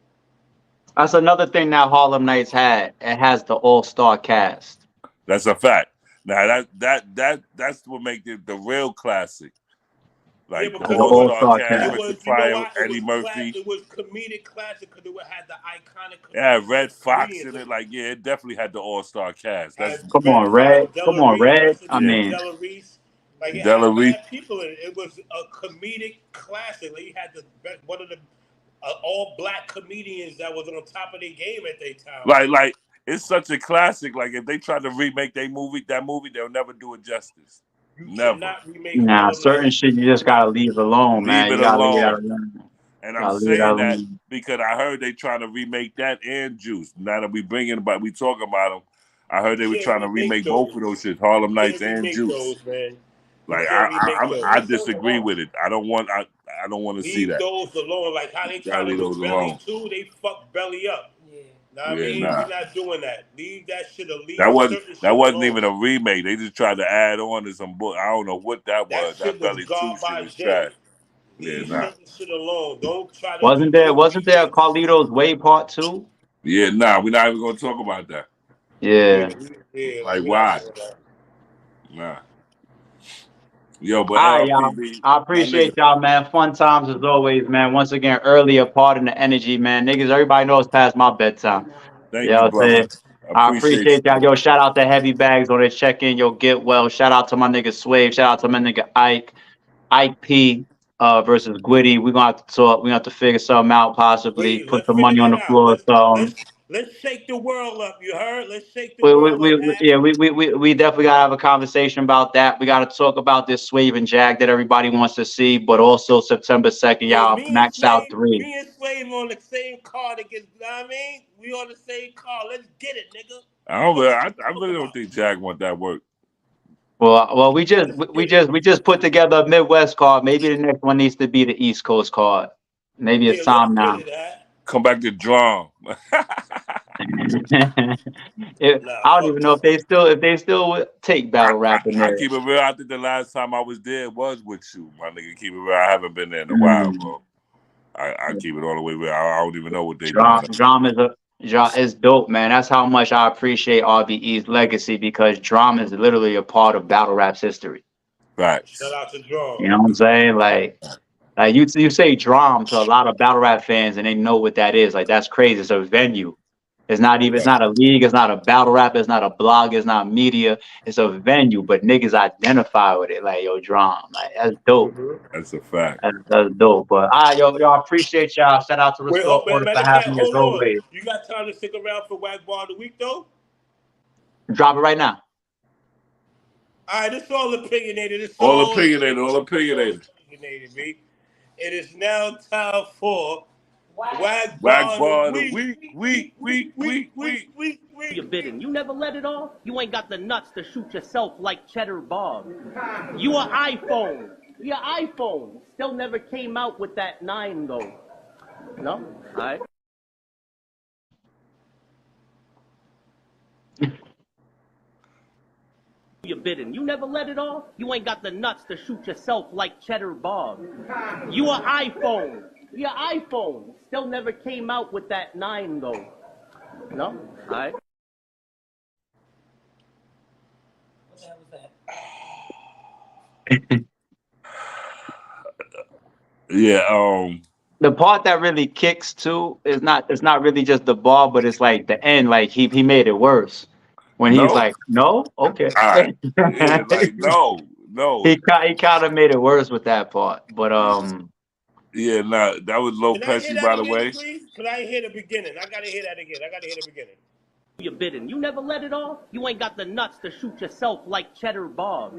That's another thing that Harlem Nights had. It has the all-star cast. That's a fact. Now that's what makes it the real classic. Like Yeah, the because all-star it cast, it Richard was, you know Pryor, why? Eddie Murphy. It was comedic classic because it had the iconic. Yeah, Red Fox comedians in it. Like, yeah, it definitely had the all-star cast. That's And Come on, Red Red. Fox, Come on, Red. rest in I peace, mean, Della Reese. Like it Della had Reese. mad people in it. It was a comedic classic. Like you had one of the all black comedians that was on top of their game at their time. Like it's such a classic. Like if they try to remake that movie, they'll never do it justice. You Never. cannot remake nah, Harlem certain Nights. shit you just gotta leave alone, man. Leave You it gotta leave that alone. alone. And Gotta I'm leave that saying that alone. because I heard they trying to remake that and Juice. Now that we talking about them, I heard they were Can't trying to remake remake both of those shit, Harlem Nights Can't and remake Juice. those, man. You Like can't remake those. I disagree with it. I don't want to see Leave that. those alone. Like how they try Gotta to leave do those Belly alone. too, they fuck Belly up. Yeah. Know what I Yeah, mean? nah. We're not doing that. Leave that shit or leave That certain shit wasn't alone. even a remake. They just tried to add on to some book. I don't know what that That was. shit That was Belly 2 shit was garbage. trash. Leave Yeah, nah. certain shit alone. Don't try to Wasn't do there no a remix. Carlito's Way Part 2? Yeah, nah. We're not even gonna talk about that. Yeah. Yeah, Like we're why? not doing that. Nah. Yo, but All right, y'all. LPB, I my appreciate nigga. y'all, man. Fun times as always, man. Once again, earlier part in the energy, man. Niggas, everybody knows past my bedtime. Thank You know you, what I'm brother. saying? I appreciate y'all. Yo, shout out to Heavy Bags on their check-in. Yo, get well. Shout out to my nigga Swave. Shout out to my nigga Ike P versus Gwitty. We're gonna have to talk. We're gonna have to figure something out, possibly. Please, Put let's some figure money on that the out. floor. So Let's shake the world up. You heard? Let's shake the world up, man. we definitely gotta have a conversation about that. We gotta talk about this Swave and Jag that everybody wants to see, but also September 2nd, Yo, y'all. Max Out 3. Me and Slave on the same car to get. You know what I mean? We on the same car. Let's get it, nigga. I really don't think Jag want that work. Well, we just put together a Midwest card. Maybe the next one needs to be the East Coast card. Maybe it's time now. Come back to drum. I don't even know if they still would take battle rap in there. I keep it real. I think the last time I was there was with you, my nigga. Keep it real. I haven't been there in a while, bro. I keep it all the way real. I don't even know what they do. Drama is dope, man. That's how much I appreciate RBE's legacy, because drama is literally a part of battle rap's history. Right. Shout out to Drum. You know what I'm saying? Like you say drum to a lot of battle rap fans and they know what that is. Like, that's crazy. It's a venue. It's not a league, it's not a battle rap, it's not a blog, it's not media, it's a venue, but niggas identify with it. Like, yo, drum. Like, that's dope. That's a fact. That's dope. But yo, I appreciate y'all. Shout out to Restore Order for having me as always. You got time to stick around for Whack Bar of the Week though? Drop it right now. Alright, it's all opinionated. All opinionated. B. It is now time for Whack Bar Bar of the Week. You're bidding. You never let it off. You ain't got the nuts to shoot yourself like Cheddar Bob. You an iPhone. Your iPhone still never came out with that 9 though. No? All right. You're bidding. You never let it off. You ain't got the nuts to shoot yourself like Cheddar Bob. You an iPhone. Your iPhone still never came out with that 9 though. No? All right. What the hell was that? Yeah, the part that really kicks too is it's not really just the ball, but it's like the end. Like he made it worse when he's like, no, okay, right. Yeah, like no. He kind of made it worse with that part, but yeah, that was low Pesci, by the way. Because I didn't hear the beginning. I gotta hear that again. you're bidding. You never let it off? You ain't got the nuts to shoot yourself like Cheddar Bob.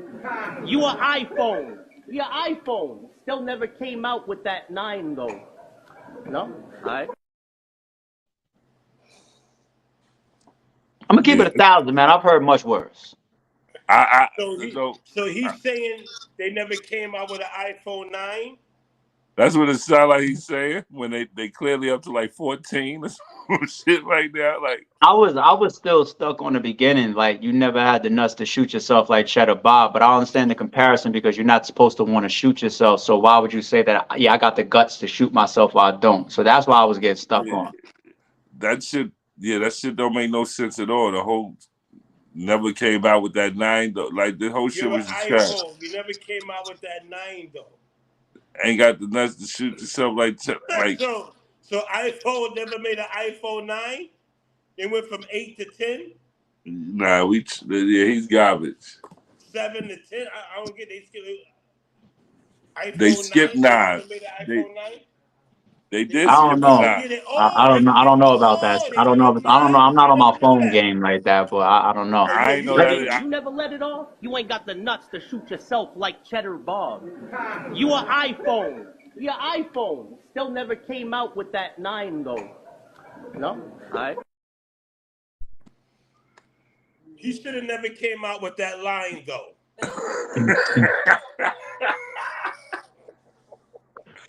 You an iPhone. Your iPhone. Still never came out with that 9 though. No? Alright. I'm gonna keep it 1,000, man. I've heard much worse. So he's saying they never came out with an iPhone 9? That's what it sounds like he's saying when they clearly up to like 14 or some shit like that. Like I was still stuck on the beginning. Like you never had the nuts to shoot yourself like Cheddar Bob, but I understand the comparison because you're not supposed to want to shoot yourself. So why would you say that? Yeah, I got the guts to shoot myself while I don't. So that's why I was getting stuck on. That shit don't make no sense at all. The whole never came out with that 9 though. Like the whole shit was trash. You never came out with that 9 though. Ain't got the nuts to shoot yourself like So iPhone never made an iPhone 9? It went from 8 to 10? Nah, he's garbage. 7 to 10? I don't get they skipped 9. They did. I don't know. I don't know about that. I don't know. I'm not on my phone game like that, but I don't know. I ain't know that. You never let it off? You ain't got the nuts to shoot yourself like Cheddar Bob. You an iPhone. Your iPhone. Still never came out with that 9 though. No? Alright. He should have never came out with that line though.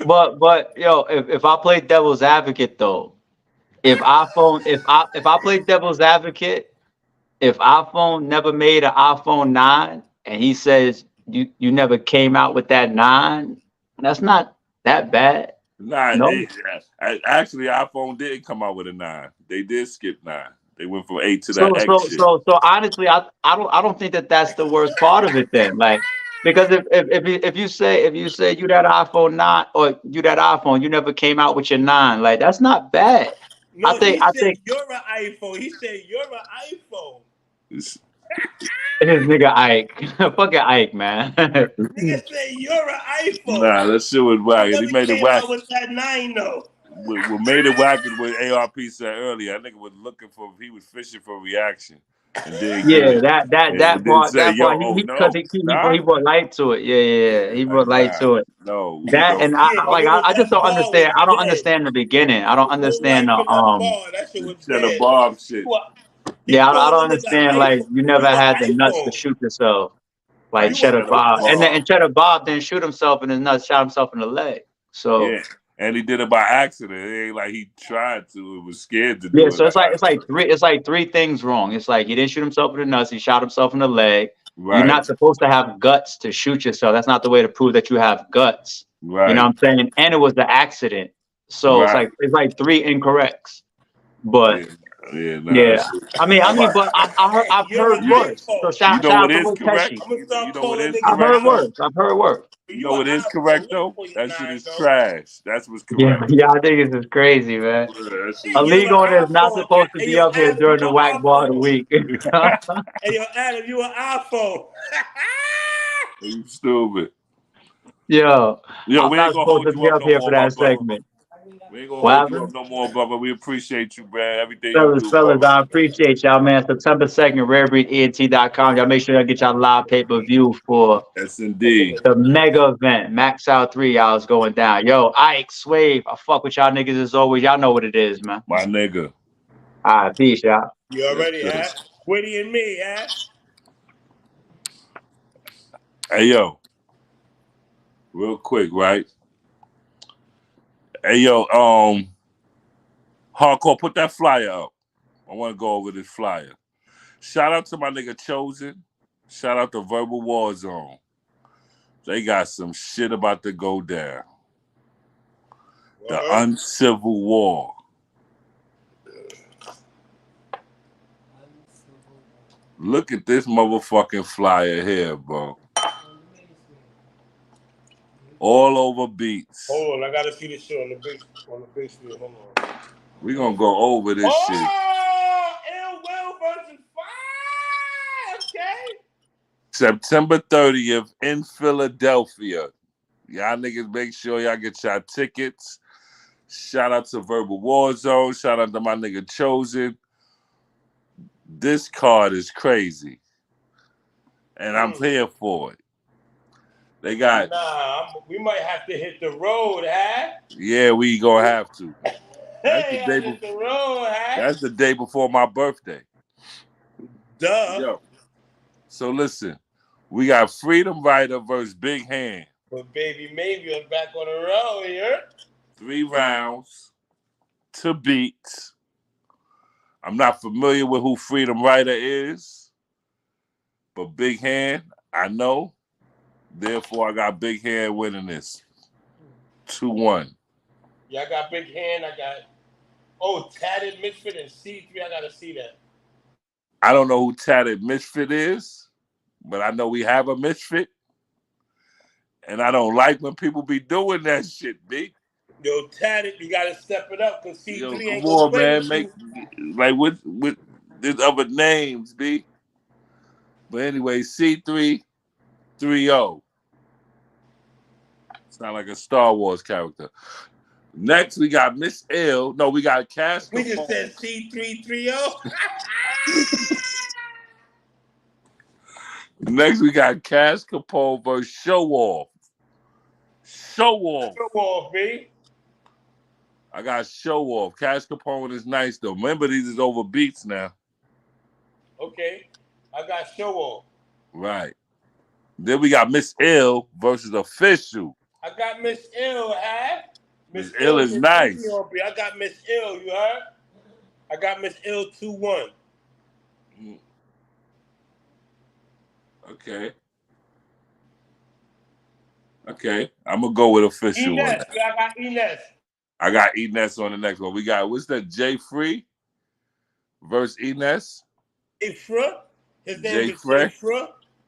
But yo, if I play devil's advocate though, if I play devil's advocate, if iPhone never made an iPhone 9 and he says you never came out with that 9, that's not that bad. Nah, no. Actually iPhone did come out with a 9. They did skip 9. They went from 8 to that X shit. So honestly, I don't think that's the worst part of it then. Like because if you say you that iPhone 9 or you that iPhone, you never came out with your 9, like that's not bad. No, I think you're an iPhone. He said you're an iPhone. This nigga Ike. Fucking Ike, man. Nigga said you're an iPhone. Nah, that shit was whack. He made it whack. With that 9 though. What made it whack is what ARP said earlier. That nigga was he was fishing for reaction. And then that part he brought light to it. Yeah. He brought light to it. No. I just don't understand. I don't understand the beginning. I don't understand the Cheddar Bob shit. Yeah, I don't understand. Like you never had the nuts to shoot yourself, like Cheddar Bob, and Cheddar Bob didn't shoot himself in the nuts, shot himself in the leg. So yeah, and he did it by accident. It ain't like he tried to. It was scared to do it. Yeah, so it's like three things wrong. It's like he didn't shoot himself in the nuts. He shot himself in the leg. Right. You're not supposed to have guts to shoot yourself. That's not the way to prove that you have guts. Right. You know what I'm saying? And it was the accident. So it's like 3 incorrects. But yeah. I mean, but I've heard worse. So shout out to correct. I've heard worse. You know what is correct though? That shit is trash. That's what's correct. Yeah, I think this is crazy, man. Illegal is not supposed to be up here during the whack ball of the week. Hey, yo, Adam, you an iPhone. You stupid. Yo, we ain't not supposed to be up here for that segment. We ain't gonna hold you up no more, brother. We appreciate you, man. Everything fellas, I appreciate y'all, man. September 2nd, rarebreedent.com. Y'all make sure y'all get y'all live pay-per-view for the mega event. Max Out 3 hours going down. Yo, Ike, Swave, I fuck with y'all niggas as always. Y'all know what it is, man. My nigga. All right, peace, y'all. You already, Witty and me, Hey, yo. Real quick, right? Hey, yo, Hardcore, put that flyer up. I want to go over this flyer. Shout out to my nigga Chosen. Shout out to Verbal War Zone. They got some shit about to go down. The uncivil war. Look at this motherfucking flyer here, bro. All over beats. Hold on, I gotta see this shit on the big screen. Hold on. We gonna go over this shit. Ill Will versus Fire. Okay. September 30th in Philadelphia. Y'all niggas make sure y'all get y'all tickets. Shout out to Verbal War Zone. Shout out to my nigga Chosen. This card is crazy, and I'm here for it. They got. Nah, we might have to hit the road, huh? Yeah, we gonna have to. Hey, I hit the road, huh? That's the day before my birthday. Duh. Yo. So listen, we got Freedom Rider versus Big Hand. But baby, maybe I'm back on the road here. 3 rounds to beat. I'm not familiar with who Freedom Rider is, but Big Hand, I know. Therefore, I got Big Hand winning this. 2-1. Yeah, I got Big Hand. I got, Tatted Misfit and C3. I got to see that. I don't know who Tatted Misfit is, but I know we have a Misfit. And I don't like when people be doing that shit, B. Yo, Tatted, you got to step it up because C3 Yo, ain't come going on, to play man. with Make you. like with there's other names, B. But anyway, C3 3-0. Sound like a Star Wars character. Next, we got Miss L. No, we got Cash. We just said C330. Next, we got Cash Capone versus Show Off. Show Off. Show Off, B. I got Show Off. Cash Capone is nice, though. Remember, these is over beats now. Okay. I got Show Off. Right. Then we got Miss L versus Official. I got Miss Ill, huh? Miss Ill is nice. I got Miss Ill, you heard? I got Miss Ill 2-1. Okay. Okay. I'm going to go with Official. Ines. I got Ines. I got Ines on the next one. We got, what's that, Jay Free versus Ines? Jay Frey? His name Jay is Frey? Jay Frey?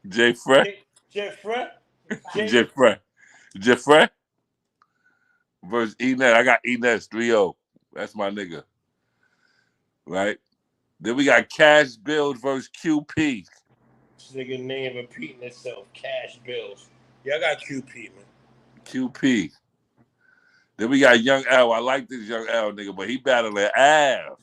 Jay Frey? Jay Frey? Jay Frey. Jay Frey versus Ines. I got Ines 3-0. That's my nigga. Right? Then we got Cash Bills versus QP. This nigga name repeating itself. Cash Bills. Yeah, I got QP, man. QP. Then we got Young L. I like this Young L nigga, but he battling Av.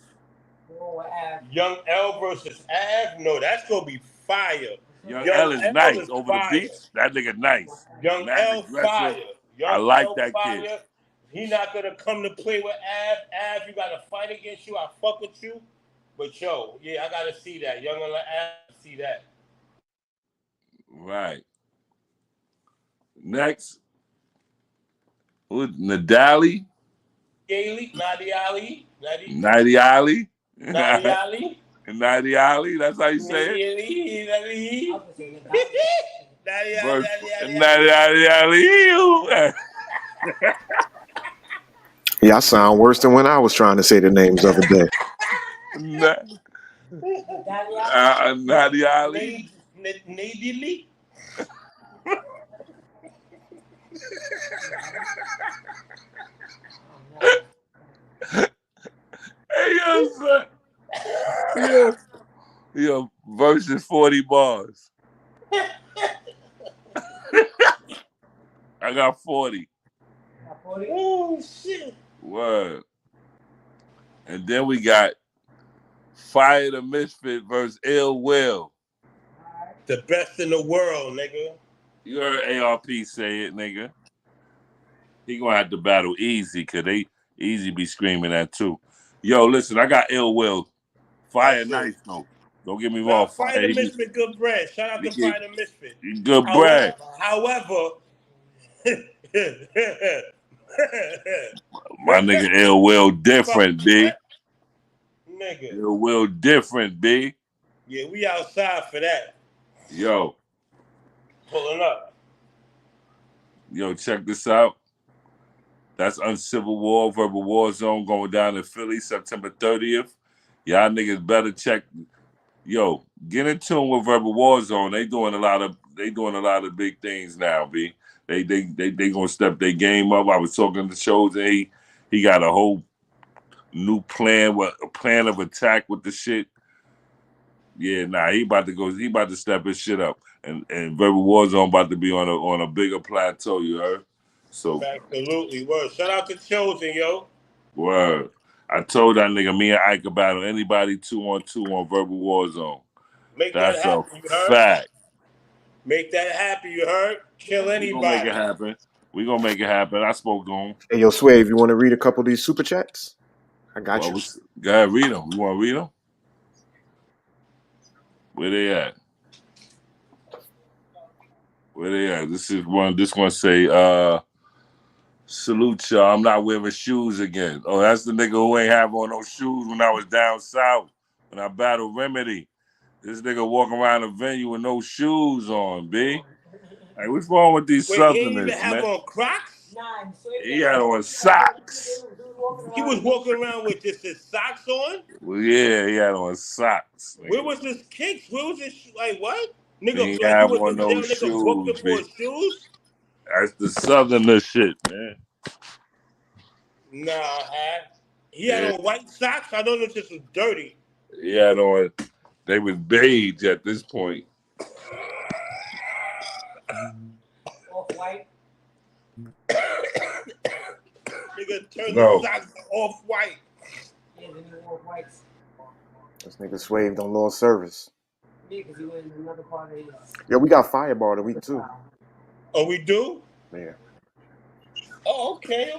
Young L versus Av? No, that's going to be fire. Young L is nice over the beats. That nigga nice. Young Mad L aggressive. fire. Young I like L that fire. kid. He not going to come to play with Av. Av, you got to fight against you. I fuck with you. But, yo, yeah, I got to see that. Young L Av, see that. Right. Next, Nadali. Nadia Ali. Nadi Ali. Nadia Ali. Nadi Ali. That's how you say it. Nadi Ali. Yeah, I sound worse than when I was trying to say the names the other day. Nadi Ali. Nadili. Hey, yo, son. Yo, versus 40 bars. I got 40. Oh, shit. Word. And then we got Fire the Misfit versus Ill Will. The best in the world, nigga. You heard ARP say it, nigga. He gonna have to battle Easy, because they Easy be screaming that too. Yo, listen, I got Ill Will. Fire nice, though. Don't get me wrong. Fire the Misfit, good bread. Shout out to Fire the Misfit. Good bread. However, my nigga Ill Will different, B. Nigga. Ill Will different, B. Yeah, we outside for that. Yo. Pulling up. Yo, check this out. That's Uncivil War, Verbal War Zone going down in Philly, September 30th. Y'all niggas better check. Yo, get in tune with Verbal War Zone. They doing a lot of big things now, B. They gonna step their game up. I was talking to shows and he got a whole new plan of attack with the shit. Yeah, nah, he about to step his shit up. And Verbal War Zone about to be on a bigger plateau, you heard? So absolutely. Word. Shout out to Chosen, yo. Word. I told that nigga me and Ike could battle anybody 2-on-2 on Verbal Warzone. Make That's that happen, you a heard? fact. Make that happen, you heard? Kill We gonna make anybody. it happen. We gonna make it happen. I spoke to him. Hey, yo, Swave, you want to read a couple of these super chats? I got Well, you. go ahead, read them. You want to read them? Where they at? Where they at? This one say, salute y'all. I'm not wearing shoes again. Oh, that's the nigga who ain't have on no shoes when I was down south. When I battled Remedy. This nigga walking around the venue with no shoes on, B. Like, what's wrong with these Wait, he didn't Southerners, even have man? on Crocs? He had on socks. He was walking around with just his socks on? Well, yeah, he had on socks. Where was his kicks? Where was his like what? Nigga, He ain't like have you was on the no damn nigga booked shoes, him for bitch. his shoes? That's the Southerner shit, man. Nah, he had on white socks. I know this just was dirty. He had on, they was beige at this point. Off-white. Nigga turned No. the socks off white. Yeah, the new off-whites. This nigga Swaved on Lord Service. Yeah, because he went in another part of his... Yo, we got Fireball of the week too. Oh, we do? Yeah. Oh, okay.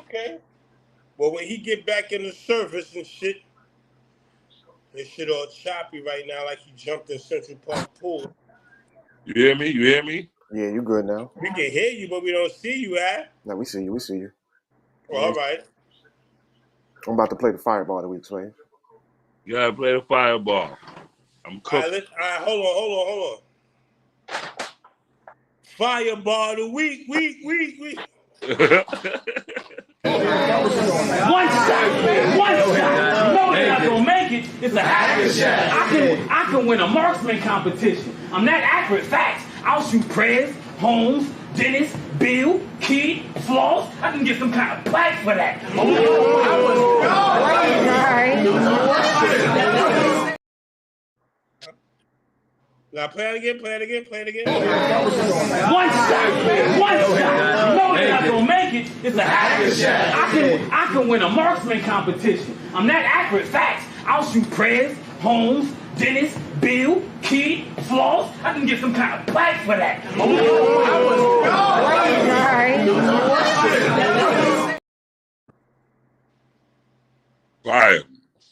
Well, when he get back in the service and shit, his shit all choppy right now, like he jumped in Central Park pool. You hear me? You hear me? Yeah, you good now. We can hear you, but we don't see you, No, we see you. We see you. Well, all right. I'm about to play the Fireball of the week, Swave. You gotta play the Fireball. I'm All cooking. right, hold on. Fireball of the week. One shot. No, you're not gonna make it. It's a hacker shot. I can win a marksman competition. I'm that accurate. Facts. I'll shoot Prez, Holmes, Dennis, Bill, Kid, Floss. I can get some kind of plaque for that. Now play it again. One shot. No, you're not gonna make it. It's a hacker shot. I can win a marksman competition. I'm that accurate. Facts. I'll shoot Prez, Holmes, Dennis, Bill, Kid, Floss. I can get some kind of plaque for that. Fire.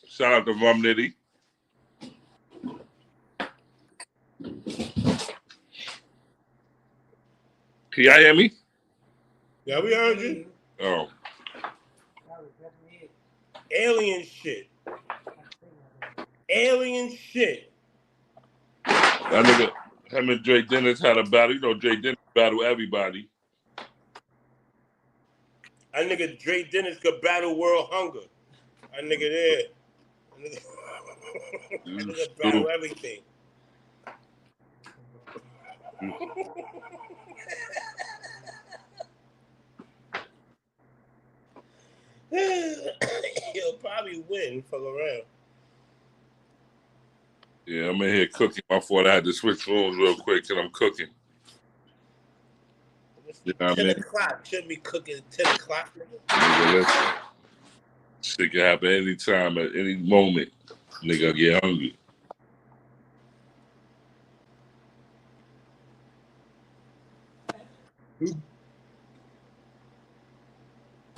Shout out to Rum Nitty. Can y'all hear me? Yeah, we heard you. Oh. Alien shit. That nigga, him and Dre Dennis had a battle. You know, Dre Dennis battle everybody. That nigga Dre Dennis could battle world hunger. That nigga there. That nigga battle everything. He'll probably win. Fuck around. Yeah, I'm in here cooking. My fault. I had to switch phones real quick because I'm cooking. You know what I 10 mean? o'clock. Shouldn't be cooking at 10 o'clock, nigga. Nigga, listen. Shit can happen anytime, at any moment. Nigga get hungry.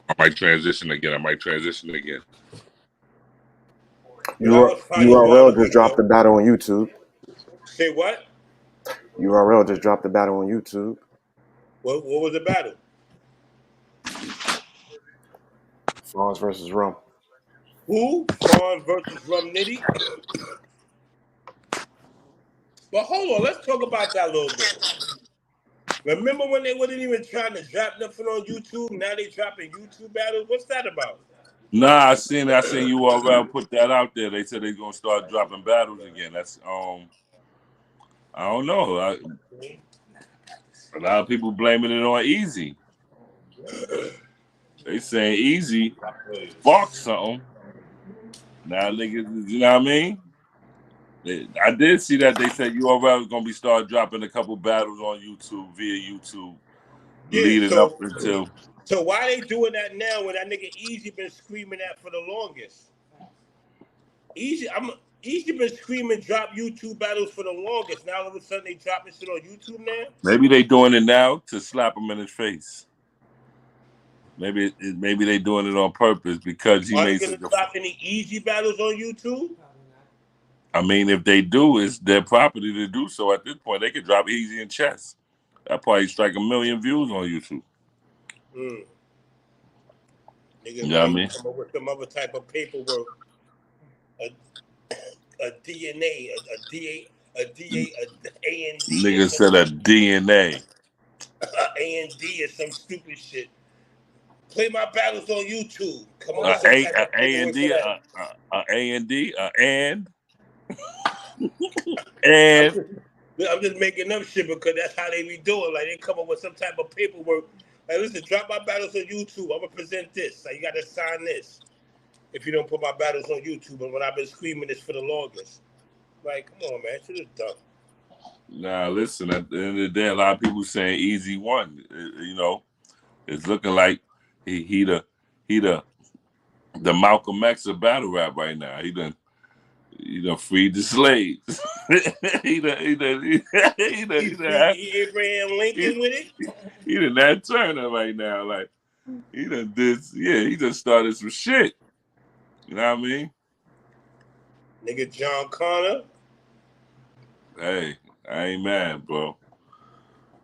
I might transition again. URL just dropped the battle on YouTube. Say what? URL just dropped the battle on YouTube. What was the battle? Fonz versus Rum. Who? Fonz versus Rum Nitty? But hold on, let's talk about that a little bit. Remember when they wasn't even trying to drop nothing on YouTube? Now they dropping YouTube battles? What's that about? Nah, I seen URL put that out there. They said they're gonna start dropping battles again. That's I don't know. A lot of people blaming it on Easy. They saying Easy fuck something. Now niggas, you know what I mean? I did see that they said URL was gonna be start dropping a couple battles on YouTube via YouTube, leading up until. So why they doing that now when that nigga Easy been screaming that for the longest? Easy been screaming drop YouTube battles for the longest. Now all of a sudden they dropping shit on YouTube now. Maybe they doing it now to slap him in his face. Maybe they doing it on purpose because he Are made they gonna drop any Easy battles on YouTube? I mean, if they do, it's their property to do so. At this point, they could drop Easy in chess. That probably strike 1 million views on YouTube. Nigga, you know what I mean? Come up with some other type of paperwork. A DNA, a AND. Nigga said a DNA. AND or some stupid shit. Play my battles on YouTube. Come on, and I'm just making up shit because that's how they be doing. Like they come up with some type of paperwork. Like, listen, drop my battles on YouTube. I'm gonna present this. Like you gotta sign this. If you don't put my battles on YouTube, and when I've been screaming this for the longest. Like, come on, man, shit is dumb. Nah, listen. At the end of the day, a lot of people saying Easy won. You know, it's looking like he the Malcolm X of battle rap right now. He done freed the slaves. he Abraham Lincoln with it. He done Nat Turner right now. Like he done this. Yeah, he just started some shit. You know what I mean? Nigga John Connor. Hey, I ain't mad, bro.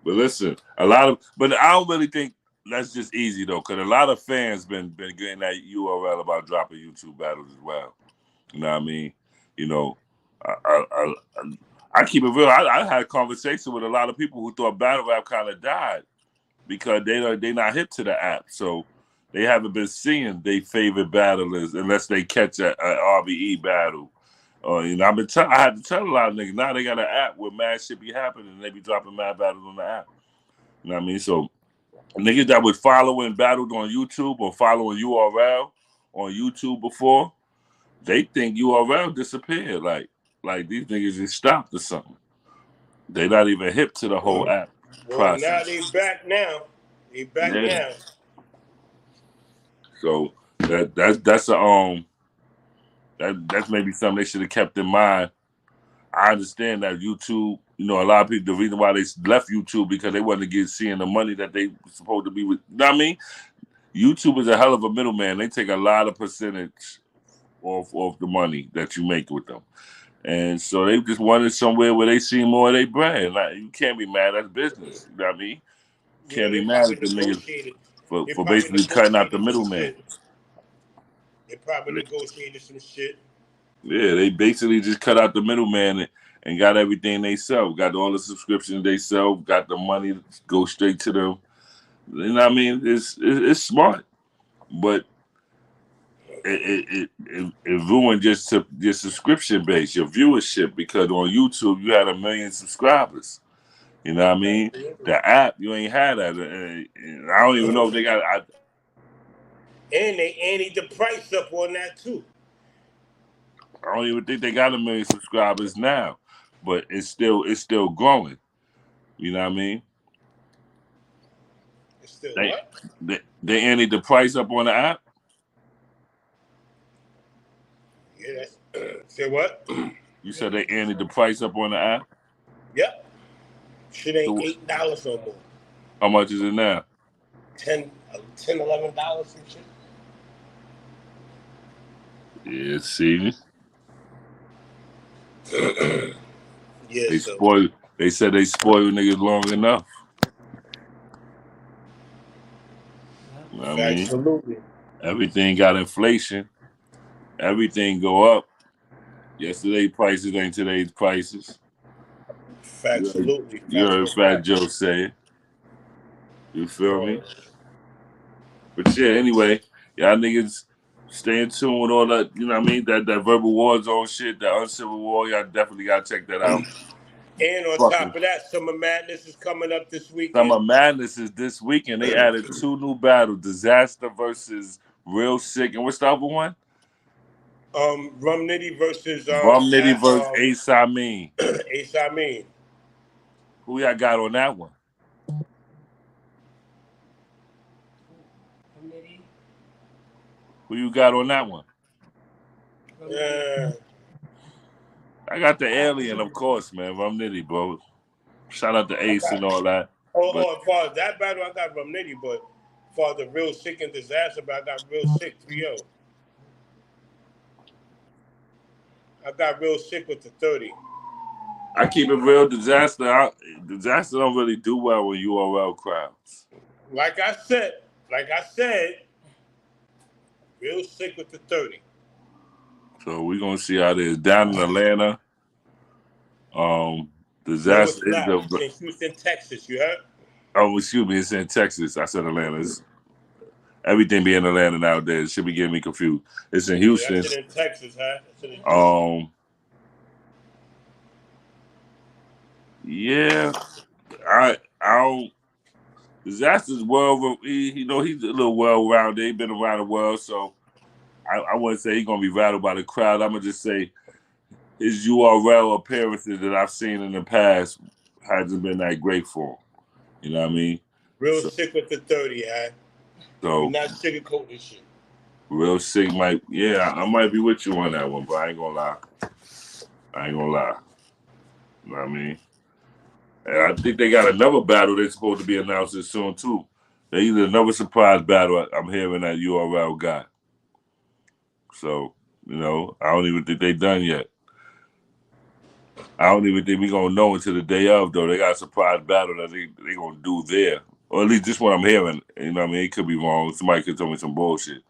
But listen, but I don't really think that's just Easy though, because a lot of fans been getting that URL about dropping YouTube battles as well. You know what I mean? You know, I keep it real. I had a conversation with a lot of people who thought battle rap kind of died because they not hip to the app, so they haven't been seeing their favorite battlers unless they catch a RBE battle. You know, I had to tell a lot of niggas now they got an app where mad shit be happening and they be dropping mad battles on the app. You know what I mean? So niggas that was following battled on YouTube or following URL on YouTube before, they think URL disappeared. Like these niggas just stopped or something. They not even hip to the whole app process. Now they back now. They back now. So that's maybe something they should have kept in mind. I understand that YouTube, you know, a lot of people, the reason why they left YouTube because they wasn't seeing the money that they were supposed to be with. You know what I mean? YouTube is a hell of a middleman. They take a lot of percentage off the money that you make with them. And so they just wanted somewhere where they see more of their brand. Like, you can't be mad at business. You know what I mean? You can't be mad at the niggas for basically cutting out the middleman. They probably negotiated some shit. Yeah, they basically just cut out the middleman and got everything they sell. Got all the subscriptions they sell. Got the money go straight to them. You know what I mean? It's smart, but it ruined just your subscription base, your viewership, because on YouTube you had 1 million subscribers. You know what I mean? The app, you ain't had that. I don't even know if they got. And they added the price up on that too. I don't even think they got 1 million subscribers now, but it's still growing. You know what I mean? It's still what? They added the price up on the app. Yeah, say what? You said they added the price up on the app? Yep. Shit ain't $8 no more. How much is it now? $10, $11 some shit. Yeah, see. Yeah, they said they spoiled niggas long enough. You know what I mean? Absolutely. Everything got inflation. Everything go up. Yesterday's prices ain't today's prices. Absolutely. You heard Fat Joe say it. You feel me? But yeah, anyway, y'all niggas stay in tune with all that, you know what I mean? That verbal war zone shit, that uncivil war, y'all definitely gotta check that out. And on top of that, Summer Madness is coming up this weekend. Summer Madness is this weekend. They added 2 new battles, Disaster versus Real Sick. And what's the other one? Rum Nitty versus Ace Amin. Ace Amin. Who y'all got on that one? Who you got on that one? Yeah. I got the alien, of course, man. Rum Nitty, bro. Shout out to Ace and all that. As far as that battle, I got Rum Nitty, but as far as the Real Sick and Disaster, but I got Real Sick 3-0. I got Real Sick with the 30. I keep it real. Disaster don't really do well with URL crowds. Like I said, Real Sick with the 30. So we're gonna see how it is down in Atlanta. Disaster is in Houston, Texas. You heard? Oh, excuse me, it's in Texas. I said Atlanta. Everything be in Atlanta nowadays. It should be getting me confused. It's in Houston. That's in Texas, huh? Yeah, I don't. Disaster's well, he's a little well-rounded. He's been around the world, so I wouldn't say he's gonna be rattled by the crowd. I'm gonna just say his URL appearances that I've seen in the past hasn't been that great for him. You know what I mean? Real Sick with the 30, huh? So not sugarcoat this shit. Real Sick I might be with you on that one, but I ain't gonna lie. You know what I mean? And I think they got another battle they're supposed to be announcing soon too. They either another surprise battle I'm hearing that URL got. So, I don't even think they done yet. I don't even think we're gonna know until the day of though. They got a surprise battle that they gonna do there. Or at least this what I'm hearing. You know what I mean? It could be wrong. Somebody could tell me some bullshit.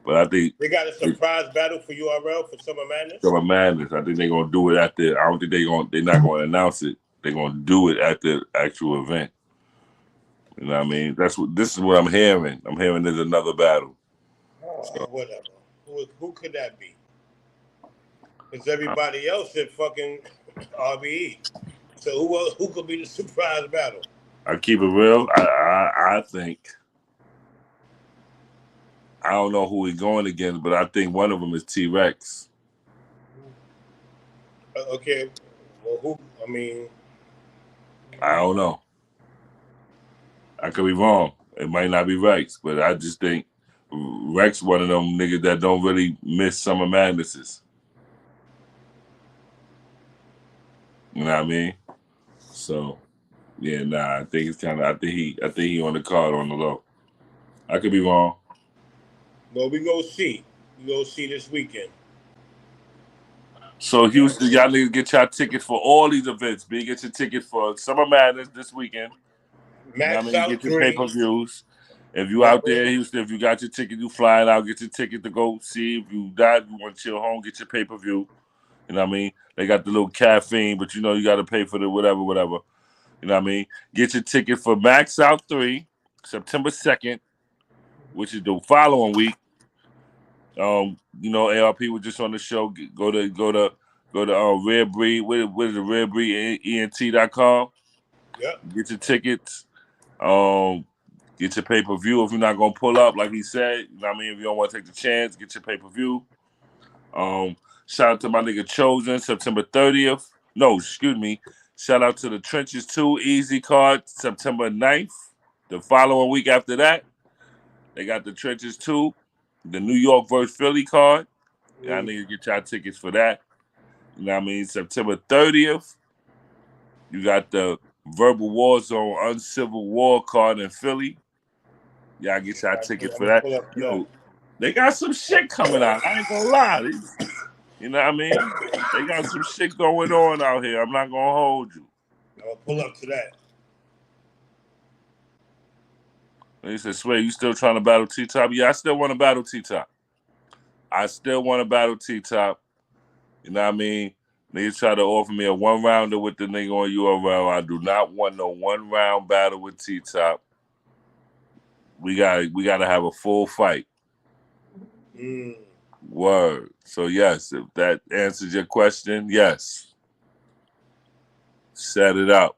But I think they got a surprise battle for URL for Summer Madness. Summer Madness. I think they're gonna do it at the. I don't think they're not gonna announce it. They're gonna do it at the actual event. You know what I mean? This is what I'm hearing. I'm hearing there's another battle. So. Whatever. Who could that be? It's everybody else in fucking RBE. So who could be the surprise battle? I keep it real. I think. I don't know who he's going against, but I think one of them is T-Rex. Okay. Well, who? I mean, I don't know. I could be wrong. It might not be Rex, but I just think Rex one of them niggas that don't really miss Summer Madnesses. You know what I mean? So, yeah, I think it's kind of. I think he on the card on the low. I could be wrong. Well, we go see. We go see this weekend. So Houston, y'all niggas get y'all tickets for all these events. Get your ticket for Summer Madness this weekend. Get your pay-per-views. If you out there, Houston, if you got your ticket, you flying out, get your ticket to go see. If you died, you want to chill home, get your pay-per-view. You know what I mean? They got the little caffeine, but you got to pay for the whatever. You know what I mean? Get your ticket for Max Out 3, September 2nd, which is the following week. ARP was just on the show. Go to Rare Breed. What is it? Rare Breed ENT.com. Yep. Get your tickets. Get your pay-per-view if you're not gonna pull up, like he said. You know what I mean? If you don't want to take the chance, get your pay-per-view. Shout out to my nigga Chosen, September 30th. No, excuse me. Shout out to the Trenches 2 Easy card, September 9th. The following week after that, they got the Trenches 2, the New York vs. Philly card. Y'all niggas get y'all tickets for that. You know what I mean? September 30th, you got the Verbal War Zone Uncivil War card in Philly. Y'all get y'all tickets for that. Yo, they got some shit coming out. I ain't gonna lie. You know what I mean? They got some shit going on out here. I'm not gonna hold you. I'll pull up to that. They said, Sway, you still trying to battle T-Top? Yeah, I still want to battle T-Top. You know what I mean? Niggas try to offer me a one-rounder with the nigga on URL. I do not want no one-round battle with T-Top. We gotta have a full fight. Word. So yes, if that answers your question, yes. Set it up.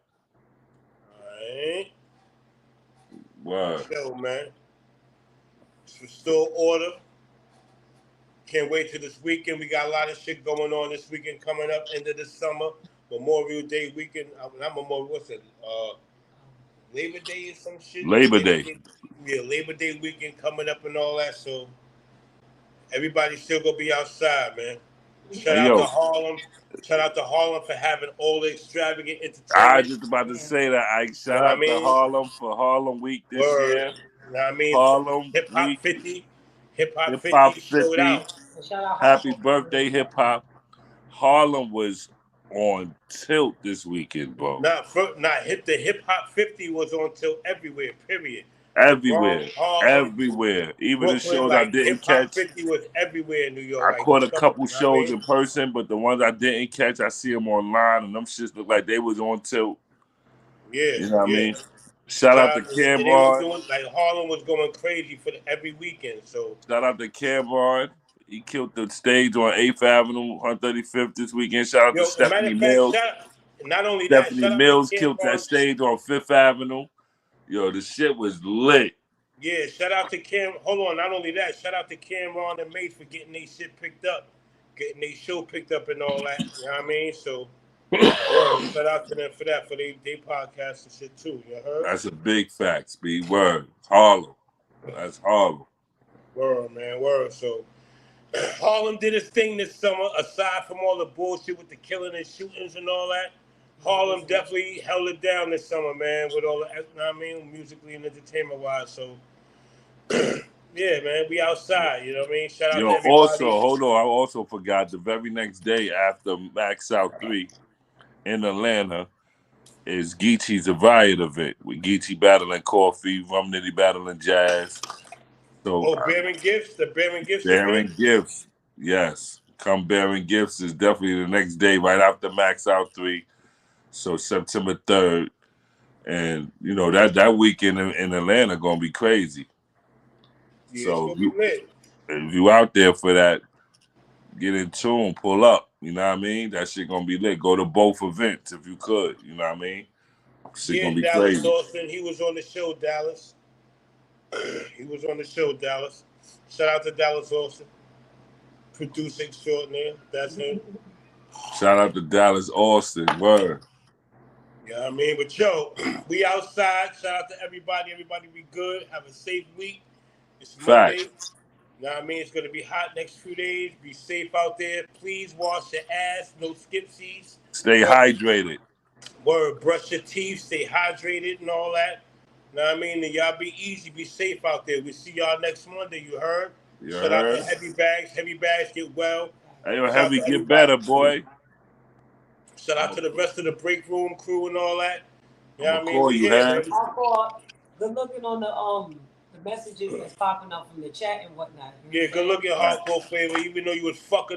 All right. Word. So, man. Still order. Can't wait till this weekend. We got a lot of shit going on this weekend coming up into the summer. Memorial Day weekend. Not Memorial, what's it? Labor Day or some shit? Labor Day. Yeah, Labor Day weekend coming up and all that. So everybody's still gonna be outside, man. Shout Hey, out to yo, Harlem. Shout out to Harlem for having all the extravagant I entertainment. was just about to say that. I You shout know what I out to mean? Harlem for Harlem Week this Word. year. You know what I mean? Harlem Hip Hop Week, 50. Hip Hop Hip 50 Hop showed 50. out. And shout out Happy Hot birthday, Hip Hop. Harlem was on tilt this weekend, bro. Hit the Hip Hop 50 was on till everywhere, period. Everywhere. Harlem, Everywhere. Even the Brooklyn, shows I like didn't Hip Hop catch. 50 was everywhere in New York. I Like, caught a couple you know what I shows mean? in person, but the ones I didn't catch, I see them online, and them shits look like they was on tilt. Yeah, You know what I yeah. mean? Shout out to and they was Cameron. doing, like, Harlem was going crazy for every weekend. So Shout out to Cameron. He killed the stage on 8th Avenue, 135th this weekend. Shout out to Yo, as a matter Stephanie of fact, Mills. not only that, Stephanie shout out Mills to killed that Cameron. stage on 5th Avenue. Yo, the shit was lit. Yeah, shout out to Cam. Hold on, not only that, shout out to Cameron and Mace for getting their shit picked up, getting their show picked up and all that. You know what I mean? So, shout out to them for that, for they podcast and shit too. You heard? That's a big fact, Speed. Word. Harlem. That's Harlem. Word, man, word. So, Harlem did its thing this summer, aside from all the bullshit with the killing and shootings and all that. Harlem definitely held it down this summer, man, with all the, you know what I mean, musically and entertainment-wise. So, yeah, man, we outside, you know what I mean? Shout out to everybody. Also, hold on, I also forgot the very next day after Max Out 3 in Atlanta is Geechee's Riot event with Geechee battling Coffee, Rum Nitty battling Jazz. So, bearing gifts, the bearing gifts. Bearing gifts, yes. Come bearing gifts is definitely the next day right after Max Out 3. So September 3rd. And, you know, that weekend in Atlanta going to be crazy. Yeah, so it's gonna be lit. If you out there for that, get in tune, pull up. You know what I mean? That shit going to be lit. Go to both events if you could. You know what I mean? Shit going to be Dallas crazy. Austin, he was on the show, Dallas. He was on the show, Dallas. Shout out to Dallas Austin. Producing extraordinaire. That's him. Shout out to Dallas Austin. Word. You know what I mean? But yo, we outside. Shout out to everybody. Everybody be good. Have a safe week. It's Monday. You know what I mean? It's going to be hot next few days. Be safe out there. Please wash your ass. No skipsies. Stay hydrated. Word. Brush your teeth. Stay hydrated and all that. You know what I mean? And y'all be easy. Be safe out there. We see y'all next Monday. You heard? Shout out to Heavy Bags. Heavy Bags get well. Hey, yo, Heavy, get better, boy. Shout out to the rest of the break room crew and all that. You know what I mean? Call you, I'll call. Good looking on the messages that's popping up from the chat and whatnot. Yeah, good looking, hardcore flavor. Even though you was fucking